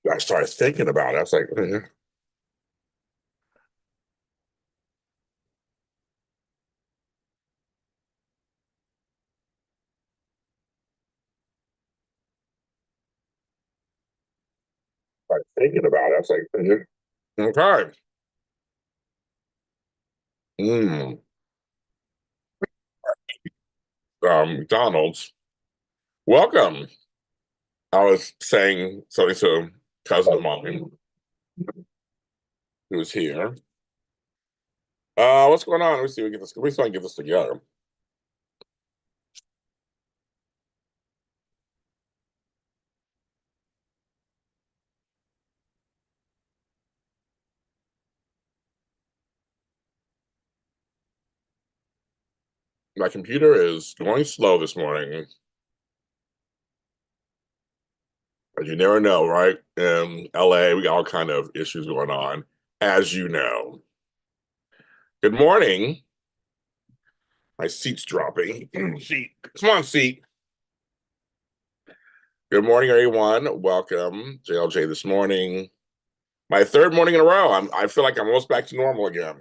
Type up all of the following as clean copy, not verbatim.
I started thinking about it. I was like, started thinking about it. I was like, okay. Mm. McDonald's. Welcome. I was saying something to a cousin of mine who was here. What's going on? Let me see. We can get this together. My computer is going slow this morning. But you never know, right? In LA, we got all kind of issues going on, as you know. Good morning. My seat's dropping. Seat. Come on, seat. Good morning, everyone. Welcome, JLJ this morning. My third morning in a row. I feel like I'm almost back to normal again.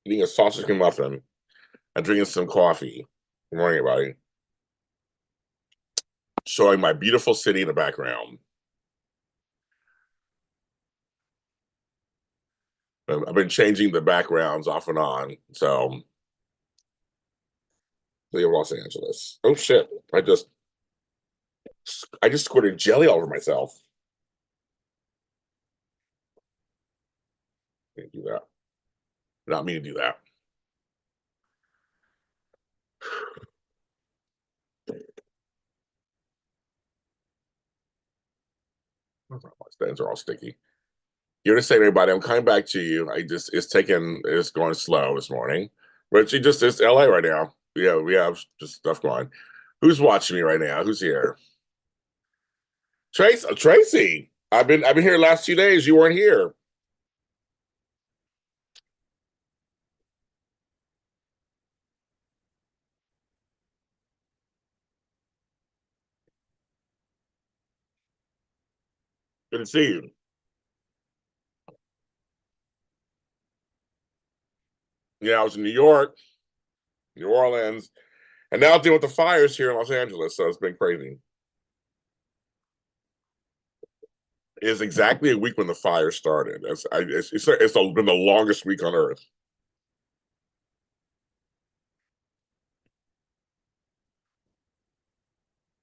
Eating a sausage McMuffin and drinking some coffee. Good morning, everybody. Showing my beautiful city in the background. I've been changing the backgrounds off and on. So, city of Los Angeles. Oh shit! I just squirted jelly all over myself. Can't do that. Not me to do that. My stands are all sticky. You're just saying, everybody, I'm coming back to you. It's going slow this morning. But it's LA right now. Yeah, we have just stuff going. Who's watching me right now? Who's here? Tracy. I've been here the last 2 days. You weren't here. Good to see you. Yeah, I was in New York, New Orleans, and now dealing with the fires here in Los Angeles. So it's been crazy. It's exactly a week when the fire started. Been the longest week on Earth.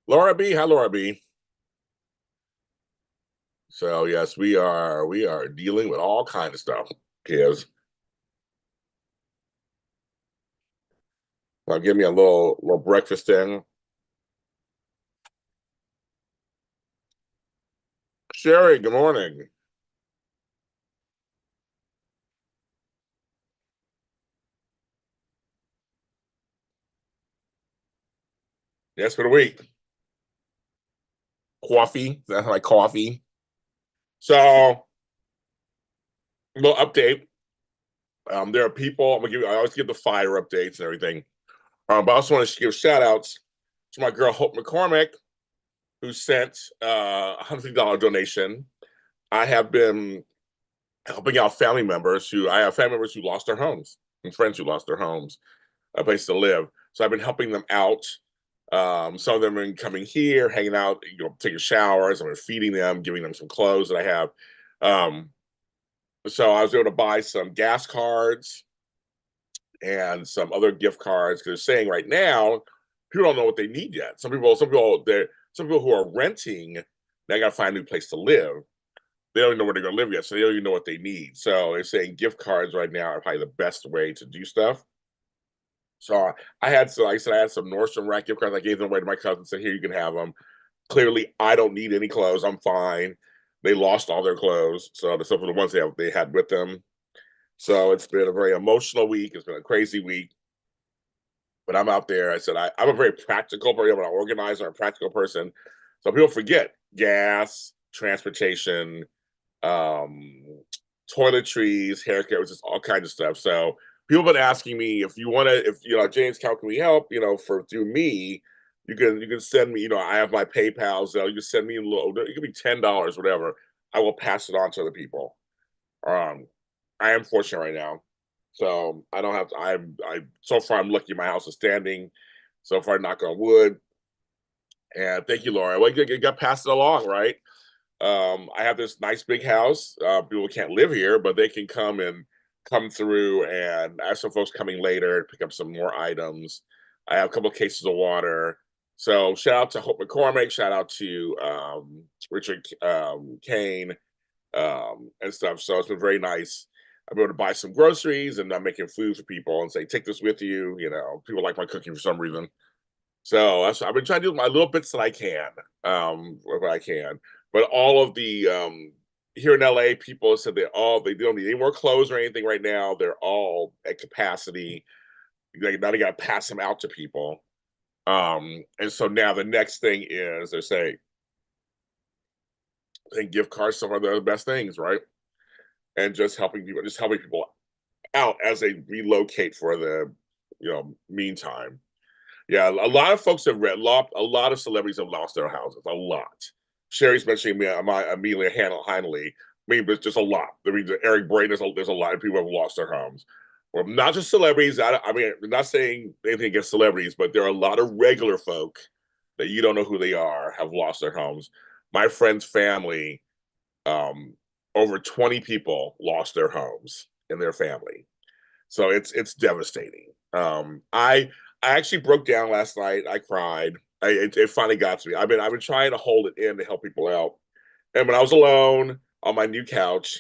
Laura B, hi Laura B. So yes, we are dealing with all kind of stuff, kids. Give me a little breakfast in. Sherry, good morning. Yes, for the week. Coffee. That's like coffee. So a little update. There are people. I always give the fire updates and everything. But I also want to give shout outs to my girl Hope McCormick, who sent $150 donation. I have been helping out I have family members who lost their homes and friends who lost their homes, a place to live. So I've been helping them out. Some of them have been coming here, hanging out, taking showers. I've been feeding them, giving them some clothes that I have. Um, so I was able to buy some gas cards and some other gift cards because they're saying right now people don't know what they need yet. Some people who are renting, they got to find a new place to live. They don't even know where they're going to live yet, so they don't even know what they need. So they're saying gift cards right now are probably the best way to do stuff. So like I said, I had some Nordstrom Rack gift cards. I gave them away to my cousin. Said, "Here, you can have them." Clearly, I don't need any clothes. I'm fine. They lost all their clothes, so except for the ones they had with them. So it's been a very emotional week. It's been a crazy week. But I'm out there. I said I'm a very practical person. I'm an organizer, a practical person. So people forget gas, transportation, um, toiletries, hair care, just all kinds of stuff. So people have been asking me if you want to, if James, how can we help? For through me. You can send me, I have my PayPal, so you can send me a little, it could be $10, whatever. I will pass it on to other people. Um, I am fortunate right now. So I don't have to, so far I'm lucky my house is standing. So far, knock on wood. And thank you, Laura. Well, you got passed it along, right? I have this nice big house. People can't live here, but they can come through, and I have some folks coming later to pick up some more items. I have a couple of cases of water. So shout out to Hope McCormick, shout out to Richard Kane, and stuff. So it's been very nice. I'm able to buy some groceries, and I'm making food for people and say, take this with you. People like my cooking for some reason. So I've been trying to do my little bits that I can, wherever I can. But all of the here in LA, people said they don't need any more clothes or anything right now. They're all at capacity. Now they got to pass them out to people. And so now the next thing is they say, I think gift cards some of the best things, right? And just helping people out as they relocate for the meantime. Yeah, a lot of folks have a lot of celebrities have lost their houses. A lot. Sherry's mentioning me, my Amelia Hanley. I mean, but just a lot. I mean, Eric Brain, there's a lot of people who have lost their homes. Well, not just celebrities. I mean, I'm not saying anything against celebrities, but there are a lot of regular folk that you don't know who they are have lost their homes. My friend's family, um, over 20 people lost their homes in their family. So it's devastating. I actually broke down last night. I cried. It finally got to me. I've been trying to hold it in to help people out. And when I was alone on my new couch,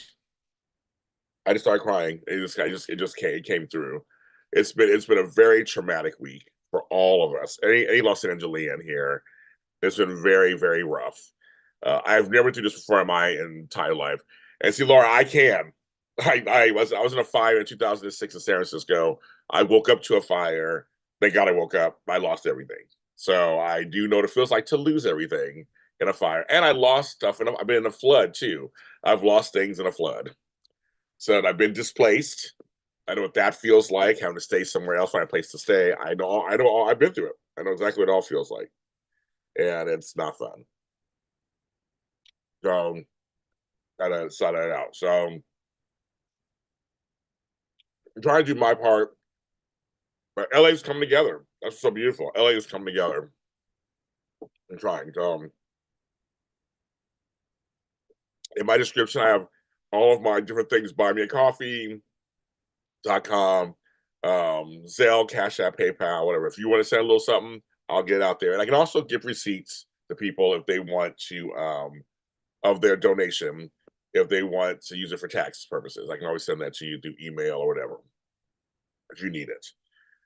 I just started crying. It came through. It's been a very traumatic week for all of us. Any Los Angelean here, it's been very, very rough. I've never been through this before in my entire life. And see, Laura, I can. I was in a fire in 2006 in San Francisco. I woke up to a fire. Thank God I woke up. I lost everything. So I do know what it feels like to lose everything in a fire. And I lost stuff, and I've been in a flood too. I've lost things in a flood. So I've been displaced. I know what that feels like, having to stay somewhere else, find a place to stay. I've been through it. I know exactly what it all feels like. And it's not fun. So gotta sort that out. So I'm trying to do my part, but LA's coming together. That's so beautiful. LA is coming together. I'm trying. So in my description, I have all of my different things. BuyMeACoffee.com, Zelle, Cash App, PayPal, whatever. If you want to send a little something, I'll get it out there. And I can also give receipts to people if they want to, of their donation, if they want to use it for tax purposes. I can always send that to you through email or whatever if you need it.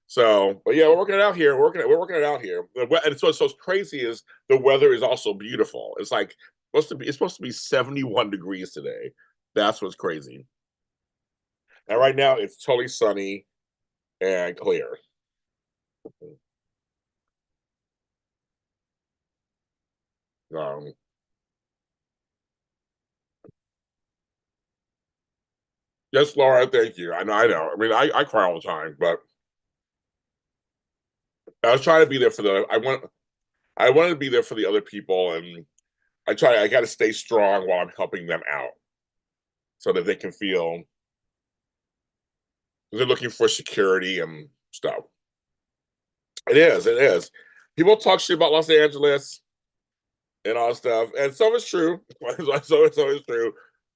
So, but yeah, we're working it out here. We're working it out here. And so crazy is the weather is also beautiful. It's supposed to be 71 degrees today. That's what's crazy. And right now it's totally sunny and clear. Um, yes, Laura, thank you. I know, I know. I mean, I cry all the time, but I was trying to be there for I wanted to be there for the other people, and I got to stay strong while I'm helping them out so that they can feel they're looking for security and stuff. It is, it is. People talk shit about Los Angeles and all stuff, and some is true. Some is true,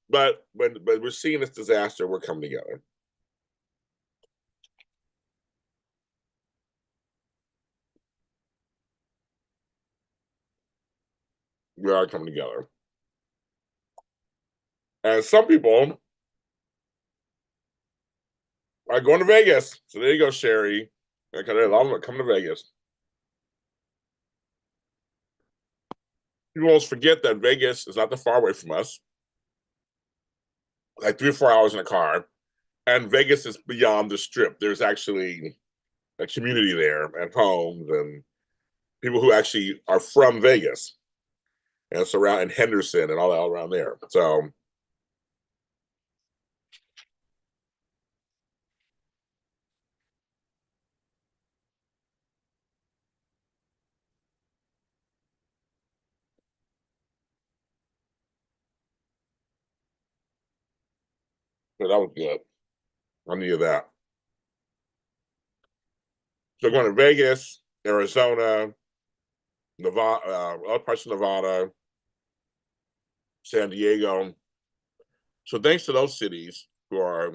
but we're seeing this disaster. We're coming together. We are coming together, and some people are going to Vegas. So there you go, Sherry. Okay, I'm coming to Vegas. People almost forget that Vegas is not that far away from us, like 3 or 4 hours in a car. And Vegas is beyond the strip. There's actually a community there and homes and people who actually are from Vegas and it's around in Henderson and all around there. So So that was good. I needed that. So going to Vegas, Arizona, Nevada, other parts of Nevada, San Diego. So thanks to those cities who are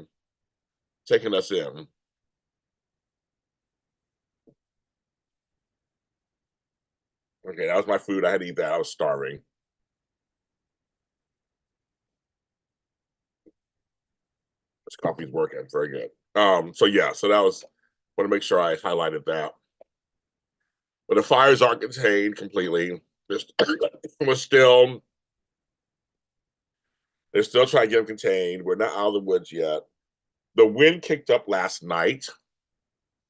taking us in. Okay, that was my food. I had to eat that. I was starving. This coffee's working. Very good. So yeah, so that was want to make sure I highlighted that. But the fires aren't contained completely. We're still they're still trying to get them contained. We're not out of the woods yet. The wind kicked up last night.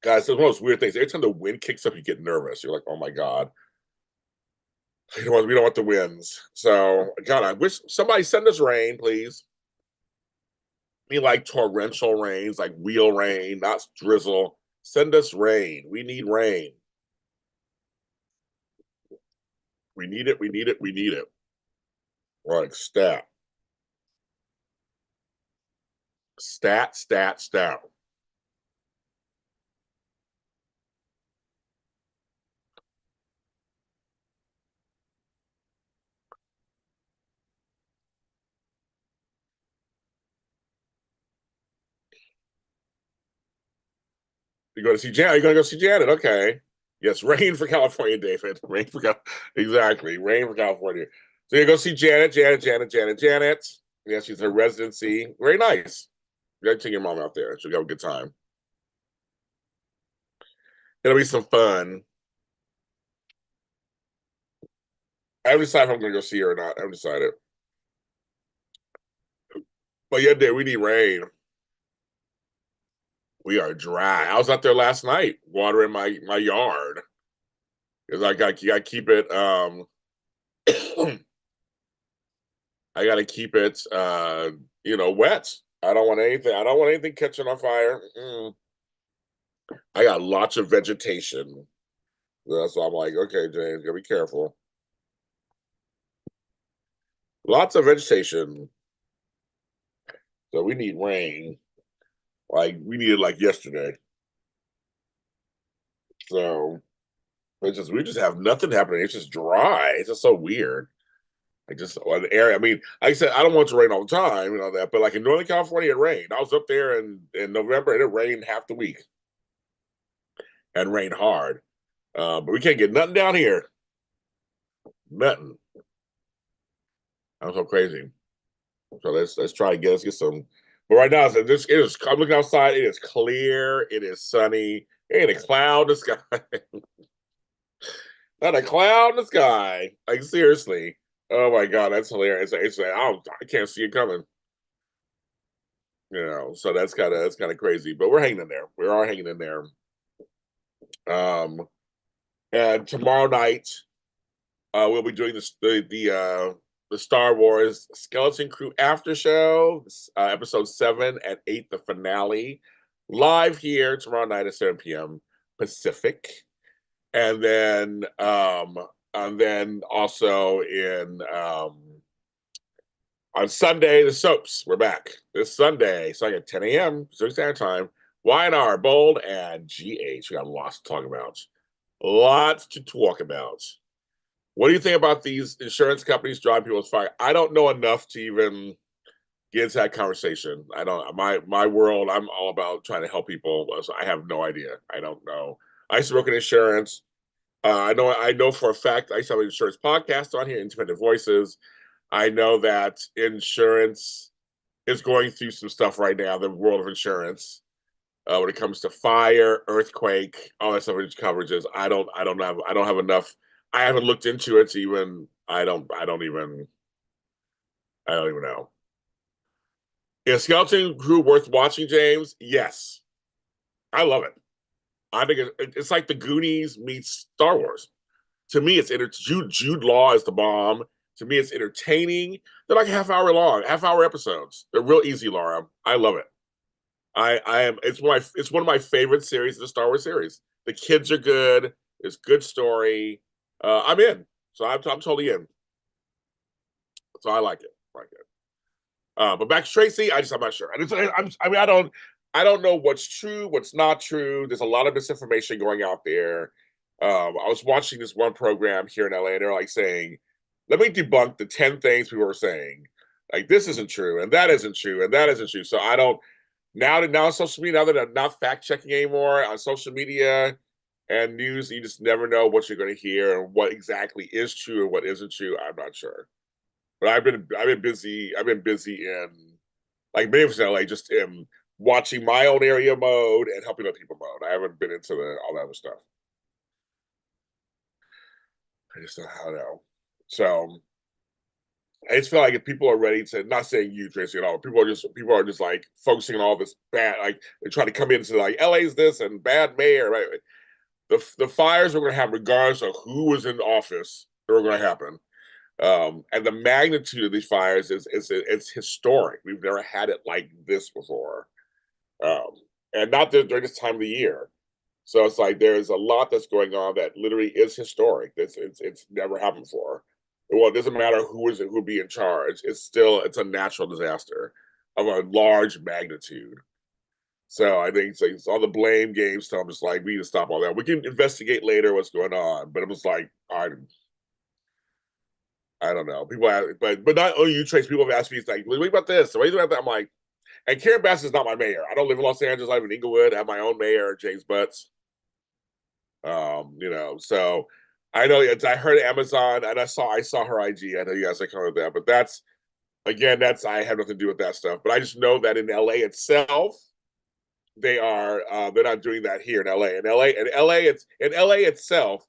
Guys, it's one of those weird things. Every time the wind kicks up, you get nervous. You're like, oh my God. We don't want the winds. So God, I wish somebody send us rain, please. Me like torrential rains, like wheel rain, not drizzle. Send us rain. We need rain. We need it. We need it. We need it. Like stat. Stat, stat, stat. You go to see Janet. You're going to go see Janet. Okay. Yes, rain for California, David. Rain for exactly. Rain for California. So you go see Janet, Janet. Yeah, she's her residency. Very nice. You gotta take your mom out there. She'll have a good time. It'll be some fun. I haven't decided if I'm gonna go see her or not. I haven't decided. But yeah, Dave, we need rain. We are dry. I was out there last night watering my yard. Because I keep it I gotta keep it wet. I don't want anything catching on fire. I got lots of vegetation. So I'm like, okay, James, gotta be careful. Lots of vegetation. So we need rain. Like we needed like yesterday. So we just have nothing happening. It's just dry. It's just so weird. Like just on the area. I mean, like I said, I don't want it to rain all the time, that. But like in Northern California, it rained. I was up there in November, and it rained half the week, and rained hard. But we can't get nothing down here. Nothing. I'm so crazy. So let's try to get some. But right now, it is. I'm looking outside. It is clear. It is sunny. Ain't a cloud in the sky. Not a cloud in the sky. Like seriously. Oh my God, that's hilarious. I can't see it coming. So that's kind of crazy. But we're hanging in there. We are hanging in there. Um, and tomorrow night, we'll be doing the Star Wars Skeleton Crew after show, episode 7 at 8, the finale, live here tomorrow night at 7 p.m. Pacific, and then also in on Sunday the soaps. We're back this Sunday, starting at 10 a.m. Pacific Standard Time. Y&R, Bold, and GH. We got lots to talk about. Lots to talk about. What do you think about these insurance companies driving people's fire? I don't know enough to even get into that conversation. I don't. My world. I'm all about trying to help people. So I have no idea. I don't know. I used to work in insurance. I know for a fact. I used to have an insurance podcast on here, Independent Voices. I know that insurance is going through some stuff right now. The world of insurance, when it comes to fire, earthquake, all that stuff, coverages. I don't have enough. I haven't looked into it to even. I don't even know. Is Skeleton Crew worth watching, James? Yes, I love it. I think it's like the Goonies meets Star Wars. To me, Jude Law is the bomb. To me, it's entertaining. They're like half hour episodes. They're real easy, Laura. I love it. I am. It's one of my favorite series of the Star Wars series. The kids are good. It's good story. I'm in. So I'm totally in. So I like it. I like it. But back to Tracy, I'm not sure. I mean, I don't know what's true, what's not true. There's a lot of misinformation going out there. I was watching this one program here in LA, and they're like saying, "Let me debunk the 10 things people were saying. Like this isn't true, and that isn't true, and that isn't true." So I don't now on social media, now that I'm not fact checking anymore on social media and news, you just never know what you're going to hear and what exactly is true and what isn't true. I'm not sure. But I've been busy. I've been busy in like many of us in LA, just in watching my own area mode and helping other people mode. I haven't been into all that other stuff. I just don't know. So I just feel like if people are ready to, not saying you, Tracy, at all, people are just like focusing on all this bad, like they're trying to come into like LA's this and bad mayor, right? The fires are going to happen regardless of who was in office. They're going to happen. And the magnitude of these fires is it's historic. We've never had it like this before, um, and not during this time of the year. So it's like there's a lot that's going on that literally is historic. It's never happened before. Well, it doesn't matter who be in charge. It's a natural disaster of a large magnitude. So I think it's all the blame games. So I'm just like, we need to stop all that. We can investigate later what's going on, but it was like I don't know. People, but not only you, Trace. People have asked me, it's like, what about this? What do you think about that? I'm like, and Karen Bass is not my mayor. I don't live in Los Angeles. I live in Inglewood. I have my own mayor, James Butts. So I know it's. I heard Amazon, and I saw her IG. I know you guys are coming with that, but that's again, that's I have nothing to do with that stuff. But I just know that in LA itself, they're not doing that here in LA. In LA itself,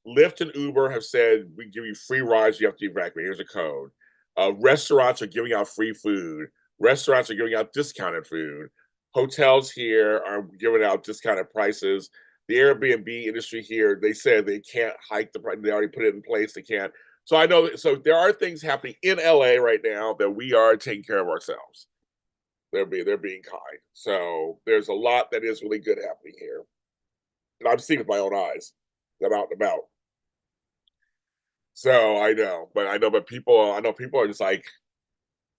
Lyft and Uber have said we give you free rides, you have to evacuate. Here's a code. Restaurants are giving out free food. Restaurants are giving out discounted food. Hotels here are giving out discounted prices. The Airbnb industry here, they said they can't hike the price. They already put it in place. They can't. So I know. So there are things happening in LA right now that we are taking care of ourselves. They're being kind. So there's a lot that is really good happening here, and I'm seeing it with my own eyes. I'm out and about. So but I know people are just like,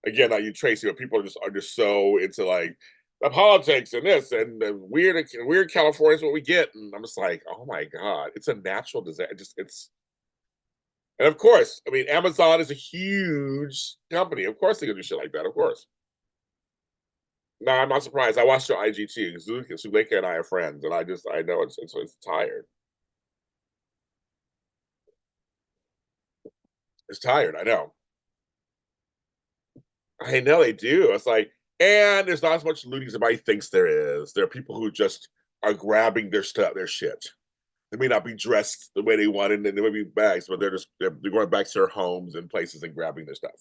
again, like you Tracy, but people are just so into like the politics and this and the weird California is what we get, and I'm just like, oh my god, it's a natural disaster. And of course, I mean, Amazon is a huge company. Of course, they're gonna do shit like that. Of course. No, I'm not surprised. I watched your IG too. Zuleka and I are friends, and I know it's tired. It's tired. I know. I know they do. It's like, and there's not as much looting as everybody thinks there is. There are people who just are grabbing their stuff, their shit. They may not be dressed the way they wanted, and they may be bags, but they're going back to their homes and places and grabbing their stuff.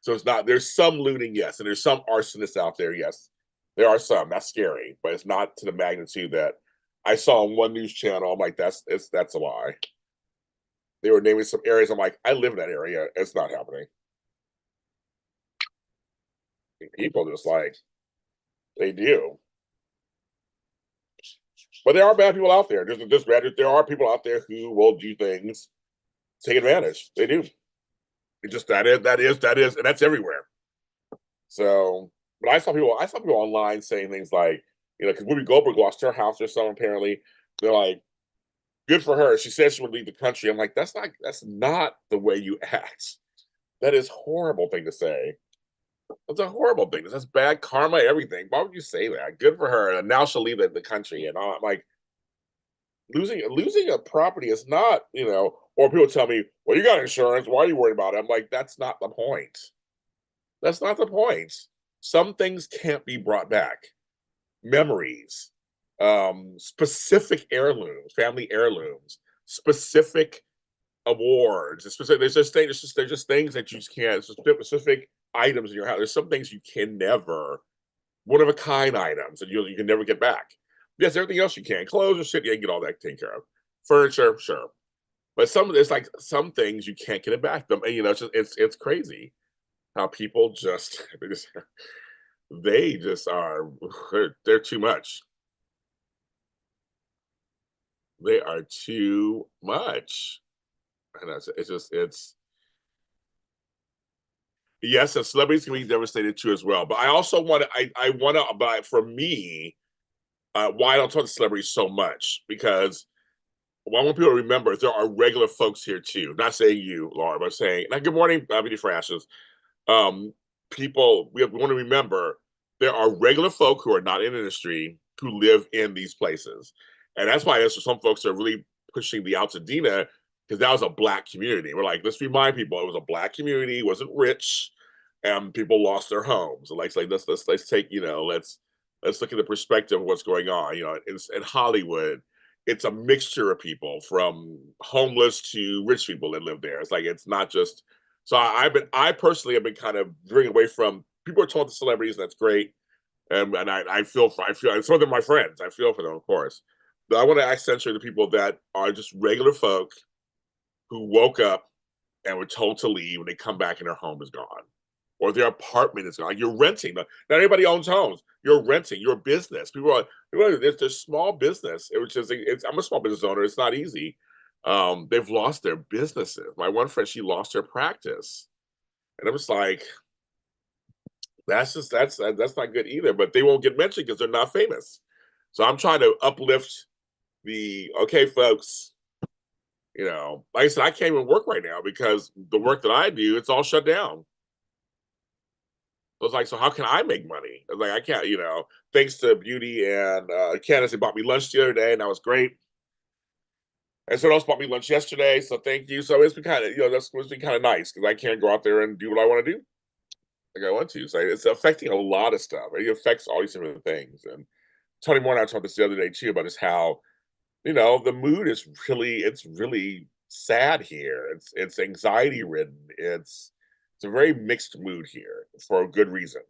So it's not. There's some looting, yes, and there's some arsonists out there, yes. There are some. That's scary, but it's not to the magnitude that I saw on one news channel. I'm like, that's a lie. They were naming some areas. I'm like, I live in that area. It's not happening. People just like they do. But there are bad people out there. There are people out there who will do things, take advantage. They do. It just and that's everywhere. So, but I saw people online saying things like, because Whoopi Goldberg lost her house or something. Apparently, they're like, "Good for her." She said she would leave the country. I'm like, that's not the way you act. That is a horrible thing to say. That's a horrible thing. That's bad karma. Everything. Why would you say that? Good for her. And now she'll leave the country. And I'm like, losing a property is not, or people tell me, well, you got insurance, why are you worried about it? I'm like, that's not the point. That's not the point. Some things can't be brought back. Memories, specific heirlooms, family heirlooms, specific awards, specific there's just things that you just can't, specific items in your house. There's some things you can never, one of a kind items that you can never get back. Yes, everything else you can. Clothes and shit, you can get all that taken care of. Furniture, sure. But it's like some things you can't get it back. Them, and it's crazy how people just they just are they're too much. They are too much. And it's Yes, and celebrities can be devastated too as well. But I also want to, I want to, but for me, why I don't talk to celebrities so much because what I want people to remember is there are regular folks here too. Not saying you, Laura, but saying, like, good morning, Beauty for Ashes. Um, People, we want to remember there are regular folk who are not in the industry who live in these places. And that's why there's some folks that are really pushing the Altadena because that was a black community. We're like, let's remind people it was a black community, it wasn't rich, and people lost their homes. Like let's take, let's look at the perspective of what's going on. In Hollywood, it's a mixture of people from homeless to rich people that live there. It's like it's not just so I personally have been kind of veering away from people are talking to celebrities, and that's great. And I feel and some of them are my friends. I feel for them, of course. But I want to accentuate the people that are just regular folk who woke up and were told to leave and they come back and their home is gone. Or their apartment is gone. You're renting. Not everybody owns homes. You're renting. Your business. There's small business. I'm a small business owner. It's not easy. They've lost their businesses. My one friend, she lost her practice, and I'm just like, that's not good either. But they won't get mentioned because they're not famous. So I'm trying to uplift the okay, folks. Like I said, I can't even work right now because the work that I do, it's all shut down. I was like, so how can I make money? I was like, I can't, thanks to Beauty and Candace, they bought me lunch the other day, and that was great. And someone else bought me lunch yesterday, so thank you. So it's been kind of, that's been kind of nice because I can't go out there and do what I want to do like I want to. So it's affecting a lot of stuff. It affects all these different things. And Tony Moore and I talked this the other day too about just how, the mood is it's really sad here. It's anxiety ridden. It's a very mixed mood here for a good reason.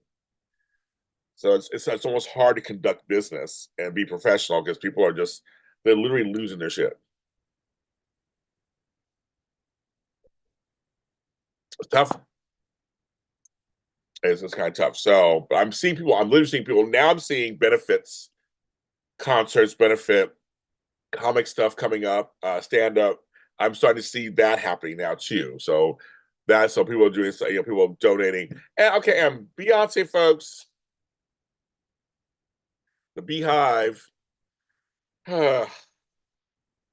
So it's almost hard to conduct business and be professional because people are they're literally losing their shit. It's tough. It's kind of tough. So, but I'm seeing people. I'm literally seeing people now. I'm seeing benefits, concerts, benefit, comic stuff coming up, stand up. I'm starting to see that happening now too. So people are doing, people donating. And okay, and Beyonce folks, the Beehive.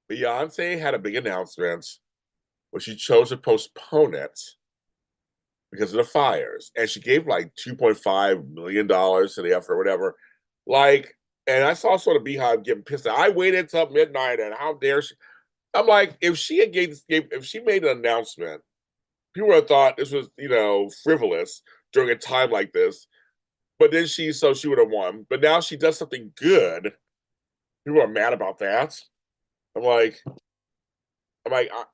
Beyonce had a big announcement, but she chose to postpone it because of the fires, and she gave like $2.5 million to the effort, or whatever. Like, and I saw sort of Beehive getting pissed. I waited till midnight, and how dare she? I'm like, if she if she made an announcement, people would have thought this was, frivolous during a time like this. But then she would have won. But now she does something good. People are mad about that. I'm like,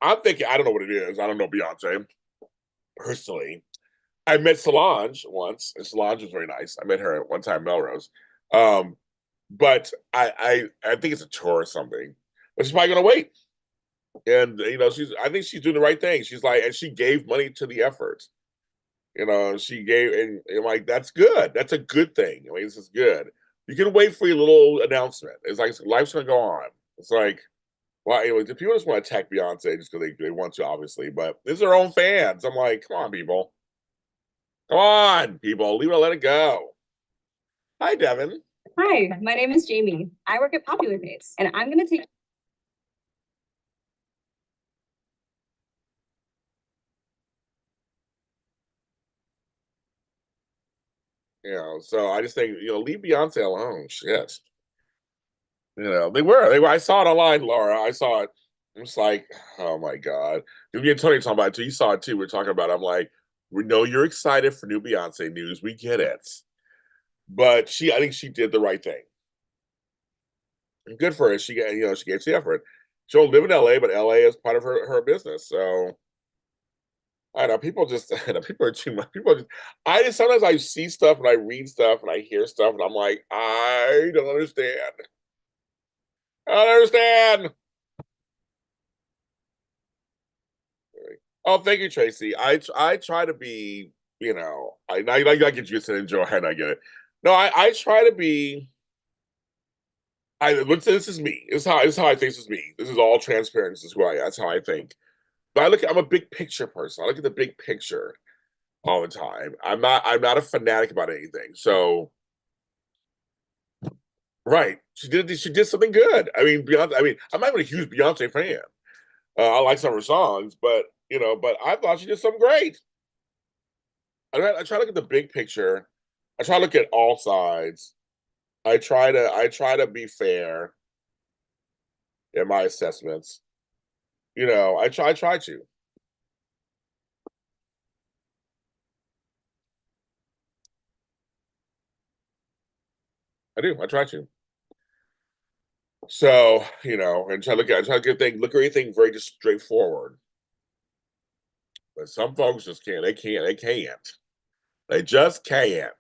I'm thinking, I don't know what it is. I don't know Beyonce personally. I met Solange once, and Solange was very nice. I met her at one time, Melrose. Um, but I think it's a tour or something. But she's probably gonna wait. And I think she's doing the right thing. She's like, and she gave money to the effort. She gave, and like that's good. That's a good thing. I mean, this is good. You can wait for your little announcement. It's like life's gonna go on. It's like, well, anyway, the people just want to attack Beyonce just because they want to, obviously, but it's their own fans. I'm like, come on, people. Come on, people. Leave it, let it go. Hi, Devin. Hi, my name is Jamie. I work at Popular Face, and I'm going to take. So I just think, leave Beyonce alone. Shit. They were. I saw it online, Laura. I saw it. I'm just like, oh my God. Me and Tony talking about it too. You saw it too. We're talking about it. I'm like, we know you're excited for new Beyonce news. We get it. But I think she did the right thing. And good for her. She gave the effort. She don't live in LA, but LA is part of her business. So I know people just people are too much. I just sometimes I see stuff and I read stuff and I hear stuff and I'm like, I don't understand. I don't understand. Oh, thank you, Tracy. I try to be, I get you to enjoy and I get it. No, I try to be. This is me. This is how I think this is me. This is all transparent. This is who I. That's how I think. But I'm a big picture person. I look at the big picture. all the time. I'm not a fanatic about anything. So right. She did something good. I mean, Beyonce, I mean, I'm not even a huge Beyonce fan. I like some of her songs, but but I thought she did something great. I try to look at the big picture. I try to look at all sides. I try to be fair in my assessments. I try to. I do. I try to. So, and try to look at everything very just straightforward. But some folks just can't. They can't. They can't. They just can't.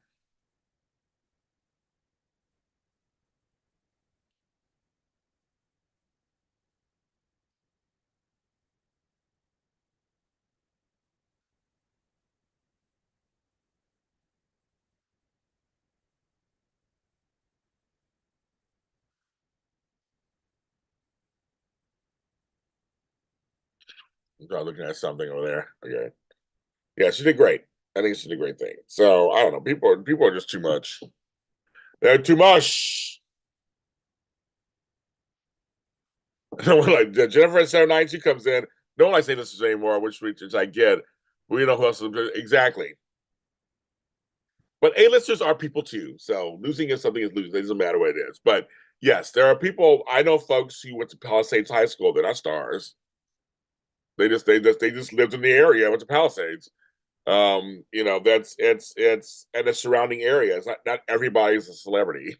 I'm trying looking at something over there. Okay. Yeah, she did great. I think she did a great thing. So I don't know. People are just too much. They're too much. Like Jennifer at 7 she comes in. No one likes A-listers anymore, which I get. We know who else exactly. But A-listers are people too. So losing is something is losing. It doesn't matter what it is. But yes, there are people. I know folks who went to Palisades High School. They're not stars. They just lived in the area. Went to Palisades. That's it's and the surrounding area. It's not everybody's a celebrity.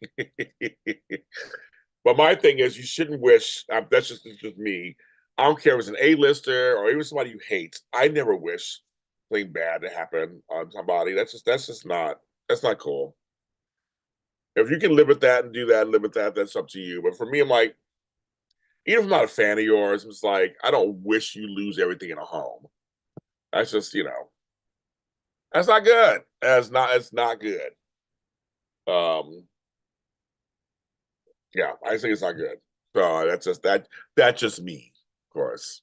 But my thing is, you shouldn't wish. That's just me. I don't care if it's an A-lister or even somebody you hate. I never wish something bad to happen on somebody. That's just not that's not cool. If you can live with that and do that and live with that, that's up to you. But for me, I'm like, even if I'm not a fan of yours, I'm just like, I don't wish you lose everything in a home. That's just, that's not good. That's not good. Um, yeah, I think it's not good. So that's just me, of course.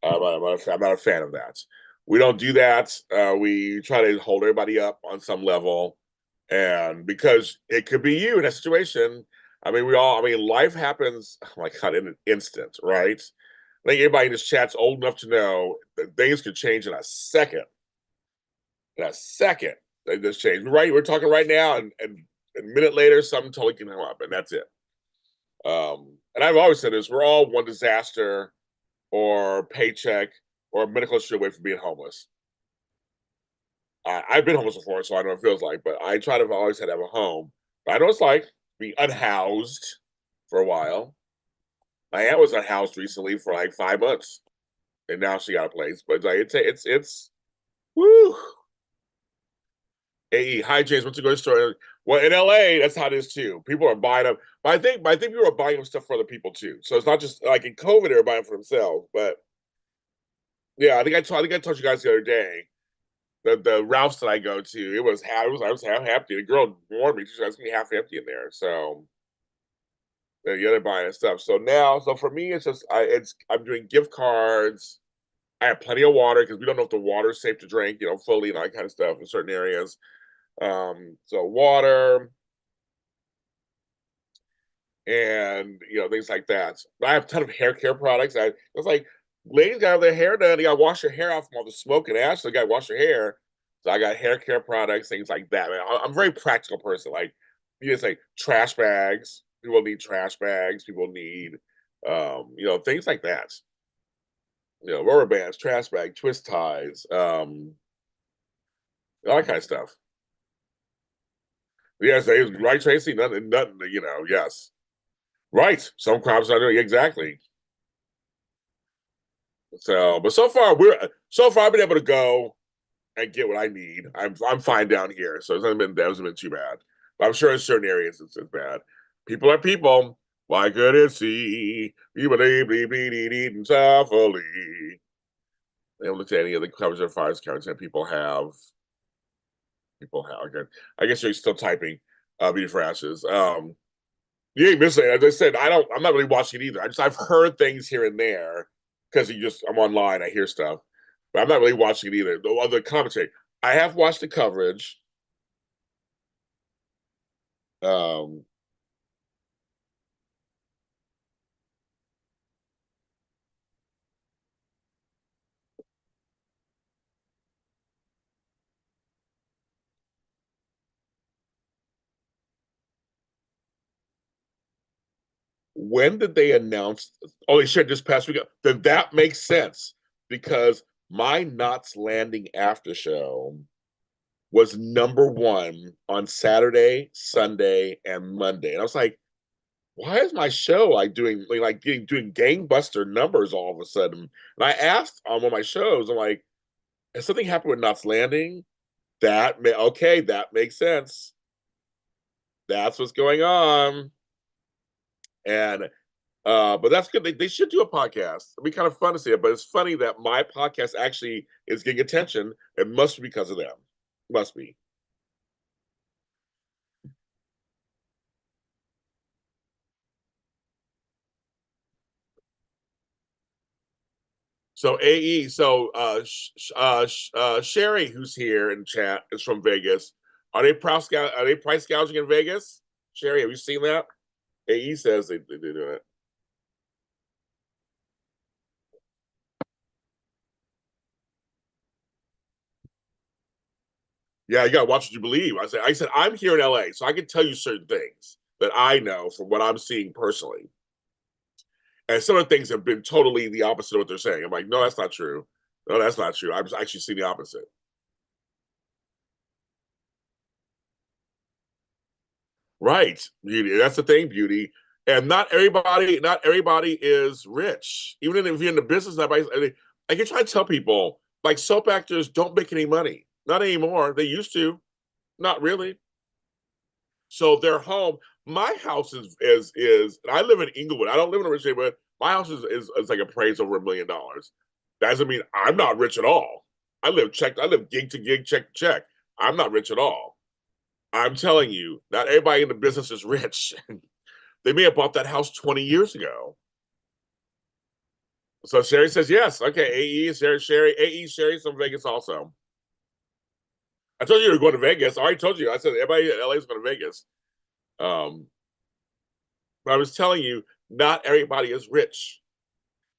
I'm not a fan of that. We don't do that. We try to hold everybody up on some level, and because it could be you in a situation. I mean, life happens. Oh my God, in an instant, right? I think everybody in this chat's old enough to know that things could change in a second. In a second, they just change. We're talking right now, and a minute later, something totally can come up, and that's it. And I've always said this: we're all one disaster or paycheck or medical issue away from being homeless. I've been homeless before, so I know what it feels like. But I try to always have a home. But I know it's like be unhoused for a while. My aunt was unhoused recently for like 5 months, and now she got a place. But like it's woo. AE, hi James, what's a good story? Well, in LA, that's how it is too. People are buying them, but I think people are buying them stuff for other people too. So it's not just like in COVID, they're buying for themselves. But yeah, I think I told you guys the other day the Ralph's that I go to, I was half empty. The girl warned me; she was me half empty in there. So the other buying stuff. So for me, I'm doing gift cards. I have plenty of water because we don't know if the water is safe to drink, fully and all that kind of stuff in certain areas. So water and things like that. But I have a ton of hair care products. It's like ladies got their hair done. They got to wash their hair off from all the smoke and ash. So they got to wash their hair. So I got hair care products, things like that. Man, I'm a very practical person. Like you just say trash bags. People need trash bags. People need, things like that. Rubber bands, trash bag, twist ties, all that kind of stuff. Yes, right, Tracy. Nothing. Yes, right. Some crops are doing exactly. So, but so far I've been able to go and get what I need. I'm fine down here, so it hasn't been too bad. But I'm sure in certain areas it's bad. People are people. Why could it see? Eating softly. They haven't looked at any of the covers of fires counts that people have. People have. Okay. I guess you're still typing. Beauty for ashes. You ain't missing it. As I said, I'm not really watching it either. I've heard things here and there because I'm online. I hear stuff, but I'm not really watching it either. The other commentary. I have watched the coverage. Um, when did they announce? Oh, they shared this past week. Then that makes sense because my Knots Landing after show was #1 on Saturday, Sunday, and Monday. And I was like, why is my show doing gangbuster numbers all of a sudden? And I asked on one of my shows, I'm like, has something happened with Knots Landing? Okay, that makes sense. That's what's going on. And but that's good. They should do a podcast. It'd be kind of fun to see it. But it's funny that my podcast actually is getting attention. It must be because of them. Must be. So AE, Sherry, who's here in chat, is from Vegas. Are they price gouging in Vegas? Sherry, have you seen that? AE says they do it. Yeah, you gotta watch what you believe. I said I'm here in LA, so I can tell you certain things that I know from what I'm seeing personally. And some of the things have been totally the opposite of what they're saying. I'm like, no, that's not true. No, that's not true. I've actually seen the opposite. Right, beauty. That's the thing, beauty. And not everybody is rich. Even if you're in the business, I can try to tell people like soap actors don't make any money. Not anymore. They used to. Not really. So their home, my house is. I live in Inglewood. I don't live in a rich neighborhood. My house is like appraised over $1 million. That doesn't mean I'm not rich at all. I live gig to gig, check to check. I'm not rich at all. I'm telling you, not everybody in the business is rich. They may have bought that house 20 years ago. So Sherry says yes. Okay, AE, Sherry's from Vegas also. I told you you were going to Vegas. I already told you. I said everybody in LA is going to Vegas. Um, but I was telling you, not everybody is rich.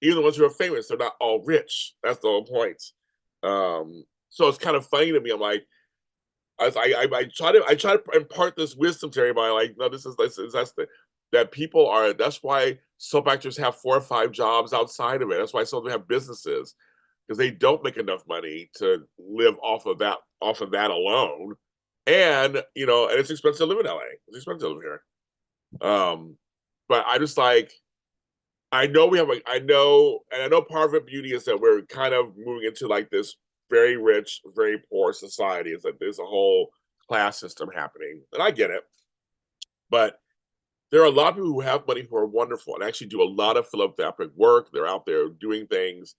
Even the ones who are famous, they're not all rich. That's the whole point. So it's kind of funny to me. I'm like, I try to impart this wisdom to everybody. Like, no, that people are. That's why soap actors have 4 or 5 jobs outside of it. That's why some of them have businesses because they don't make enough money to live off of that alone. And and it's expensive to live in LA. It's expensive to live here. But I just like I know we have and I know part of it beauty is that we're kind of moving into like this very rich, very poor society. It's like there's a whole class system happening, and I get it. But there are a lot of people who have money who are wonderful and actually do a lot of philanthropic work. They're out there doing things.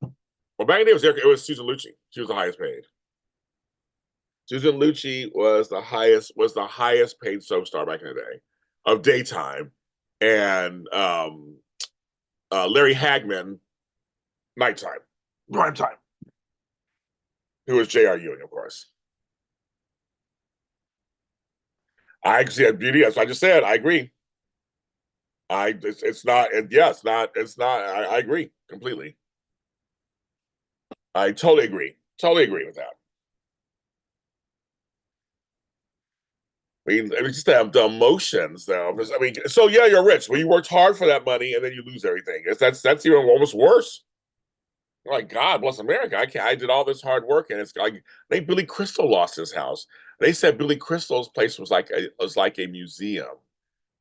Well, back in the day, it was Susan Lucci. She was the highest paid. Susan Lucci was the highest paid soap star back in the day of daytime, and Larry Hagman nighttime, prime time. Who was J.R. Ewing, of course. I see a beauty. As I just said, I agree. It's not, and yes, it's not. I agree completely. I totally agree. Totally agree with that. I mean, it's just the emotions, though. I mean, so yeah, you're rich. Well, you worked hard for that money, and then you lose everything. That's even almost worse. Like God bless America. I did all this hard work, and it's like Billy Crystal lost his house. They said Billy Crystal's place was like a museum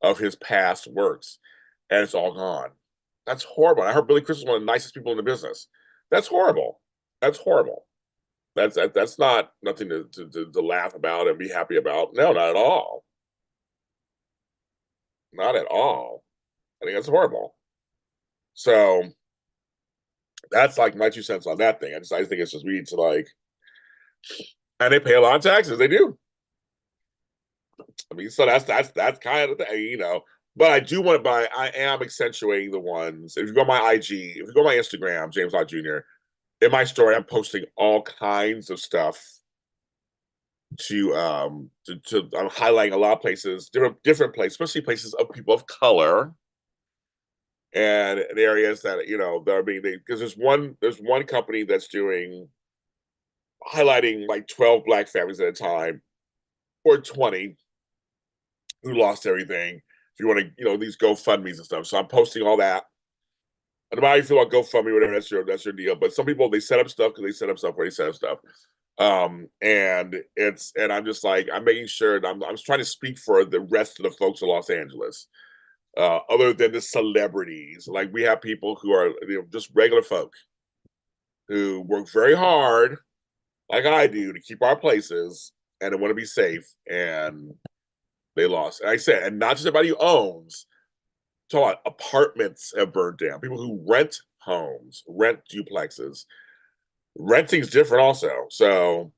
of his past works, and it's all gone. That's horrible. I heard Billy Crystal's one of the nicest people in the business. That's horrible. That's horrible. That's not nothing to laugh about and be happy about. No, not at all. Not at all. I think that's horrible. So that's like my 2 cents on that thing. I think it's just we need to like, and they pay a lot of taxes. They do. I mean, so that's kind of the thing. But I do want to buy. I am accentuating the ones. If you go on my IG, if you go on my Instagram, James Lott Jr. in my story, I'm posting all kinds of stuff I'm highlighting a lot of places, different places, especially places of people of color and in areas that that are being because there's one company that's doing highlighting like 12 black families at a time or 20 who lost everything. If you want to, these GoFundMe's and stuff. So I'm posting all that. And about how you feel about GoFundMe, whatever, that's your deal. But some people they set up stuff because they set up stuff where they set up stuff. And I'm just like I'm making sure that I'm trying to speak for the rest of the folks in Los Angeles. Other than the celebrities, like we have people who are just regular folk who work very hard, like I do, to keep our places and they want to be safe, and they lost. And I said, and not just everybody who owns. Talk about apartments have burned down. People who rent homes, rent duplexes. Renting's different also. So,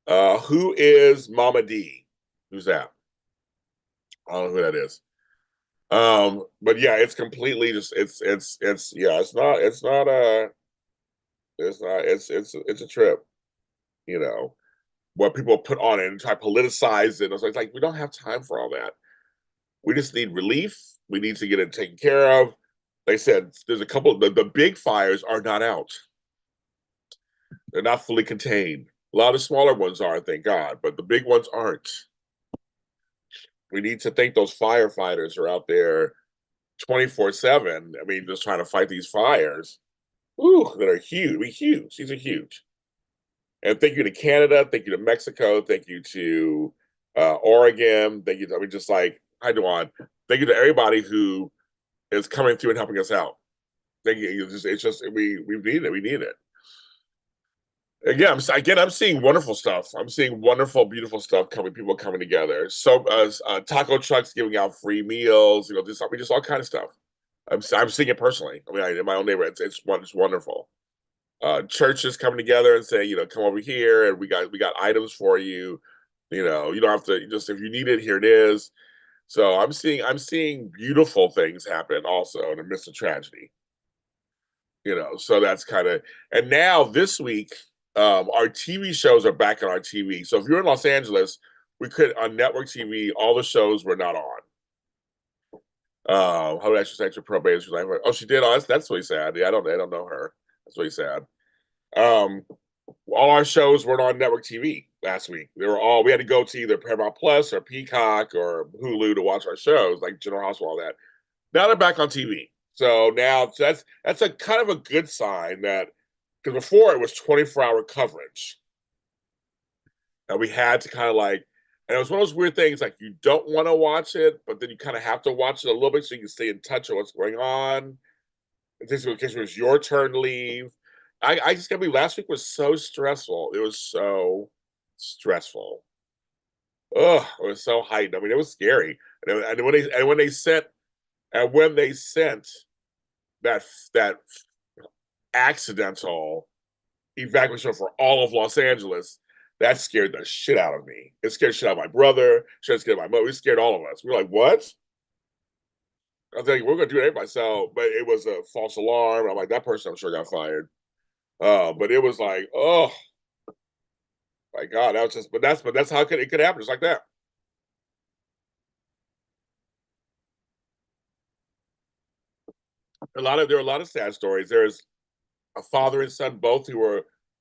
who is Mama D? Who's that? I don't know who that is. But yeah, it's completely just it's yeah, it's a trip, what people put on it and try to politicize it. It's like we don't have time for all that. We just need relief. We need to get it taken care of. Like I said, there's a couple. The big fires are not out. They're not fully contained. A lot of smaller ones are, thank God, but the big ones aren't. We need to think those firefighters are out there 24/7. I mean, just trying to fight these fires. Ooh, that are huge. I mean, huge. These are huge. And thank you to Canada. Thank you to Mexico. Thank you to Oregon. Thank you. I mean, just like I do on. Thank you to everybody who is coming through and helping us out. Thank you. It's just we need it. We need it. I'm seeing wonderful stuff. I'm seeing wonderful, beautiful stuff coming. People coming together. So taco trucks giving out free meals. Just all kind of stuff. I'm seeing it personally. I mean, in my own neighborhood, it's wonderful. Churches coming together and saying, come over here, and we got items for you. You don't have to just if you need it, here it is. So I'm seeing beautiful things happen also in the midst of tragedy. So that's kind of and now this week, our TV shows are back on our TV. So if you're in Los Angeles, we could on network TV, all the shows were not on. How did I just actually probate? She's like, oh, she did. Oh, that's really sad. Yeah, I don't know her. That's really sad. Um, all our shows weren't on network TV last week. We had to go to either Paramount Plus or Peacock or Hulu to watch our shows, like General Hospital, all that. Now they're back on TV. So now that's a kind of a good sign that because before it was 24-hour coverage. And we had to kind of and it was one of those weird things like you don't want to watch it, but then you kind of have to watch it a little bit so you can stay in touch with what's going on. In case it was your turn to leave. I just can't believe last week was so stressful. It was so stressful. Ugh, it was so heightened. I mean, it was scary. And when they sent that accidental evacuation for all of Los Angeles, that scared the shit out of me. It scared the shit out of my brother. Scared my mother. It scared all of us. We were like, what? I was thinking we're gonna do it myself, but it was a false alarm. I'm like, that person I'm sure got fired. But it was like, oh my God, that was just but that's how it could happen, just like that. There are a lot of sad stories. There's a father and son both who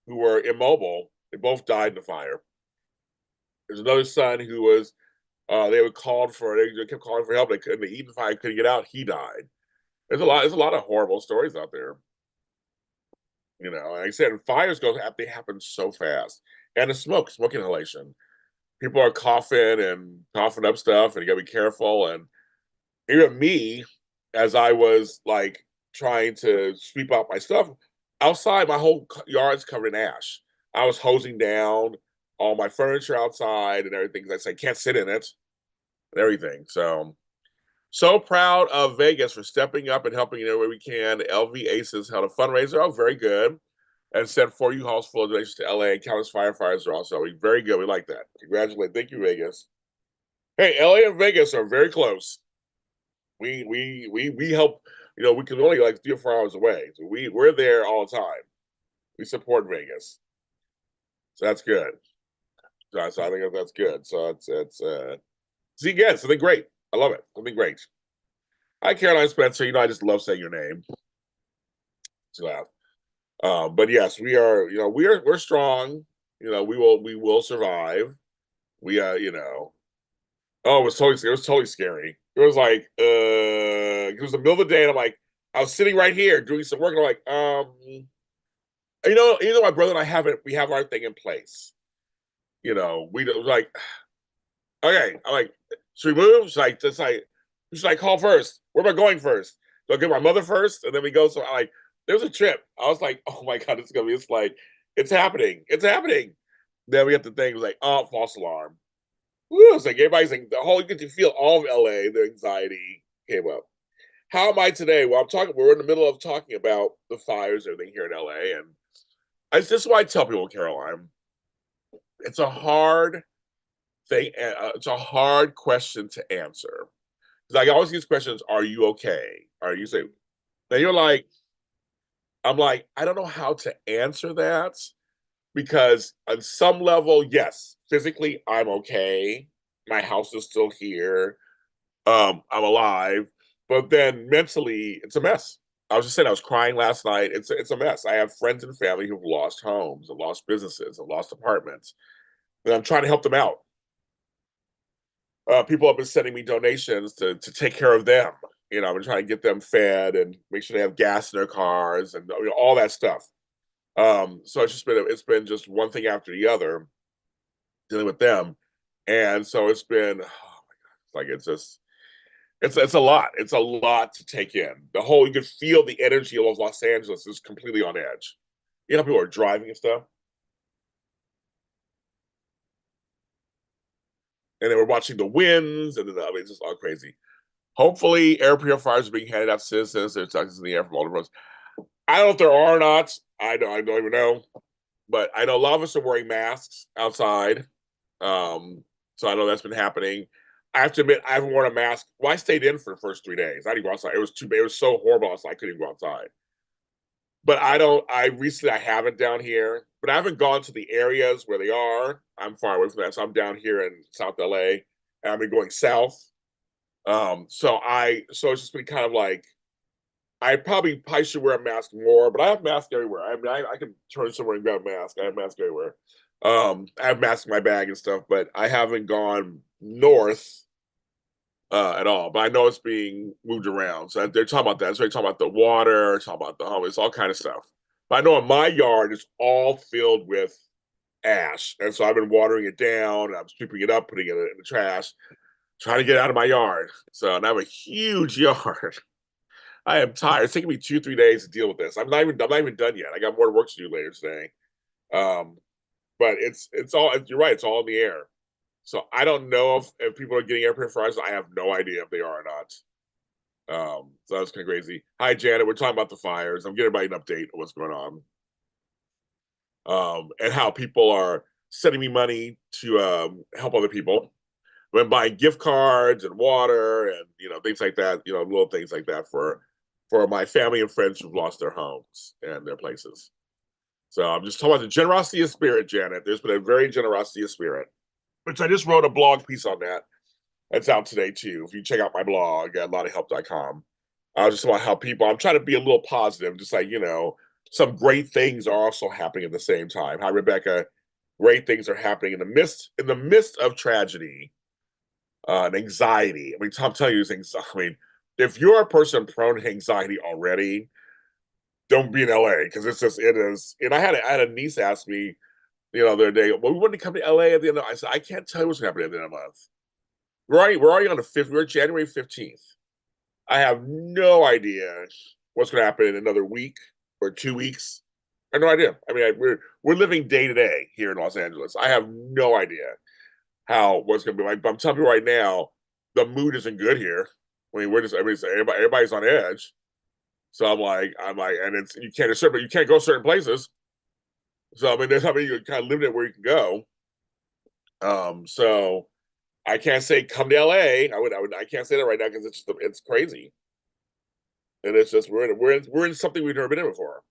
were immobile. They both died in the fire. There's another son who was they kept calling for help. They couldn't the fire couldn't get out. He died. There's a lot of horrible stories out there. Like I said, fires they happen so fast. And the smoke inhalation. People are coughing up stuff, and you gotta be careful. And even me, as I was like trying to sweep out my stuff outside, my whole yard's covered in ash. I was hosing down all my furniture outside and everything. I said, can't sit in it and everything. So proud of Vegas for stepping up and helping in any way we can. LV Aces held a fundraiser. Oh, very good. And sent 4 U-Hauls full of donations to LA. Countless firefighters are also very good. We like that. Congratulations. Thank you, Vegas. Hey, LA and Vegas are very close. We help we can only like 3 or 4 hours away. So we're there all the time. We support Vegas. So that's good. So I think that's good. So it's see again, something great. I love it. Something great. Hi, Caroline Spencer. I just love saying your name. So, but yes, we are. We're strong. We will survive. Oh, it was totally scary. It was like it was the middle of the day, and I was sitting right here doing some work, and I'm like, my brother and I we have our thing in place. We like, okay, I'm like, should we move? Who should I call first? Where am I going first? Do I get my mother first, and then we go? So there was a trip. I was like, oh my god, it's like, it's happening, it's happening. Then we get the thing, it was like, oh, false alarm. Woo, it's like everybody's like you get to feel all of LA, the anxiety came up. How am I today? Well, we're in the middle of talking about the fires, everything here in LA, and this is why I tell people, Caroline, it's a hard thing. It's a hard question to answer. Because I always get these questions, are you okay? Are you safe? Then I'm like, I don't know how to answer that because on some level, yes, physically I'm okay. My house is still here. I'm alive, but then mentally it's a mess. I was just saying I was crying last night. It's a mess. I have friends and family who've lost homes and lost businesses and lost apartments, and I'm trying to help them out. People have been sending me donations to take care of them. I've been trying to get them fed and make sure they have gas in their cars and all that stuff. So it's been just one thing after the other dealing with them, and so it's been it's just it's a lot. It's a lot to take in. You can feel the energy of Los Angeles is completely on edge. People are driving and stuff, and then we're watching the winds, and then it's just all crazy. Hopefully, air purifiers are being handed out to citizens. There's toxins in the air from all the roads. I don't know if there are or not. I don't even know, but I know a lot of us are wearing masks outside. So I know that's been happening. I have to admit, I haven't worn a mask. Well, I stayed in for the first 3 days. I didn't go outside. It was too bad. It was so horrible outside. I couldn't even go outside. But I don't. I haven't down here, but I haven't gone to the areas where they are. I'm far away from that, so I'm down here in South LA, and I've been going south. So it's just been kind of like I probably should wear a mask more, but I have masks everywhere. I can turn somewhere and grab a mask. I have masks everywhere. I have masks in my bag and stuff, but I haven't gone north at all. But I know it's being moved around. So they're talking about that. So they're talking about the water, talking about the home, it's all kind of stuff. But I know in my yard it's all filled with ash. And so I've been watering it down, and I'm sweeping it up, putting it in the trash, trying to get it out of my yard. So and I have a huge yard. I am tired. It's taking me 2, 3 days to deal with this. I'm not even done yet. I got more work to do later today. Um, but you're right, it's all in the air. So I don't know if people are getting air purifiers. I have no idea if they are or not. So that's kind of crazy. Hi, Janet. We're talking about the fires. I'm getting everybody an update of what's going on. And how people are sending me money to help other people. I've been buying gift cards and water and things like that, little things like that for my family and friends who've lost their homes and their places. So I'm just talking about the generosity of spirit, Janet. There's been a very generosity of spirit, which I just wrote a blog piece on that. That's out today too. If you check out my blog at lottahelp.com, I just want to help people. I'm trying to be a little positive, just like, some great things are also happening at the same time. Hi, Rebecca. Great things are happening in the midst of tragedy and anxiety. I mean, I'm telling you things. I mean, if you're a person prone to anxiety already, don't be in LA because it is. And I had a niece ask me, the other day, well, we want to come to LA at the end of. I said, I can't tell you what's happening at the end of the month. We're already on the 5th. We're January 15th. I have no idea what's going to happen in another week or 2 weeks. I have no idea. I mean, we're living day to day here in Los Angeles. I have no idea what's going to be like. But I'm telling you right now, the mood isn't good here. I mean, everybody's on edge. So and it's you can't go certain places. So I mean, you're kind of limited where you can go. So I can't say come to LA. I can't say that right now because it's crazy. and it's just we're in something we've never been in before.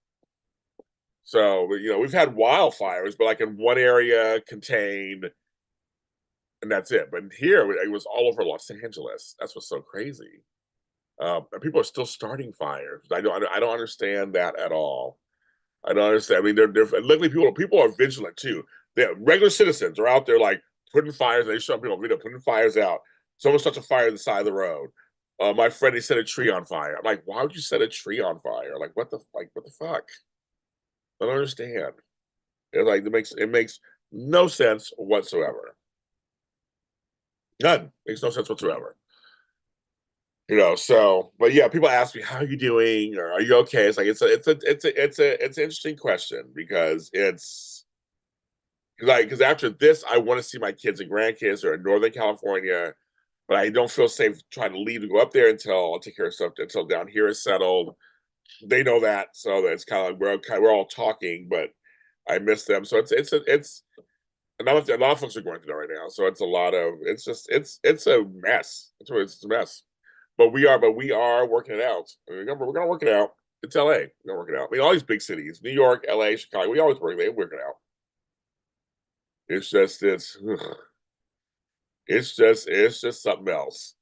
So we've had wildfires, but like in one area contained, and that's it. But here it was all over Los Angeles. That's what's so crazy. And people are still starting fires. I don't understand that at all. I don't understand. I mean, they're luckily people are vigilant too. Regular citizens are out there like putting fires. They show people video putting fires out. Someone starts a fire on the side of the road. My friend, he set a tree on fire. I'm like, why would you set a tree on fire? What the fuck? I don't understand. It makes no sense whatsoever. None. Makes no sense whatsoever. So but yeah, people ask me, how are you doing, or are you okay? It's like it's an interesting question because it's because after this I want to see my kids and grandkids who are in Northern California, but I don't feel safe trying to leave to go up there until I'll take care of stuff until down here is settled. They know that, so that it's kind of like we're all talking, but I miss them. So it's a lot of folks are going through that right now. So it's a lot of it's a mess. It's a mess. But we are working it out. We're gonna work it out. It's LA. We're gonna work it out. I mean, all these big cities, New York, LA, Chicago, we always work it out. It's just it's just something else.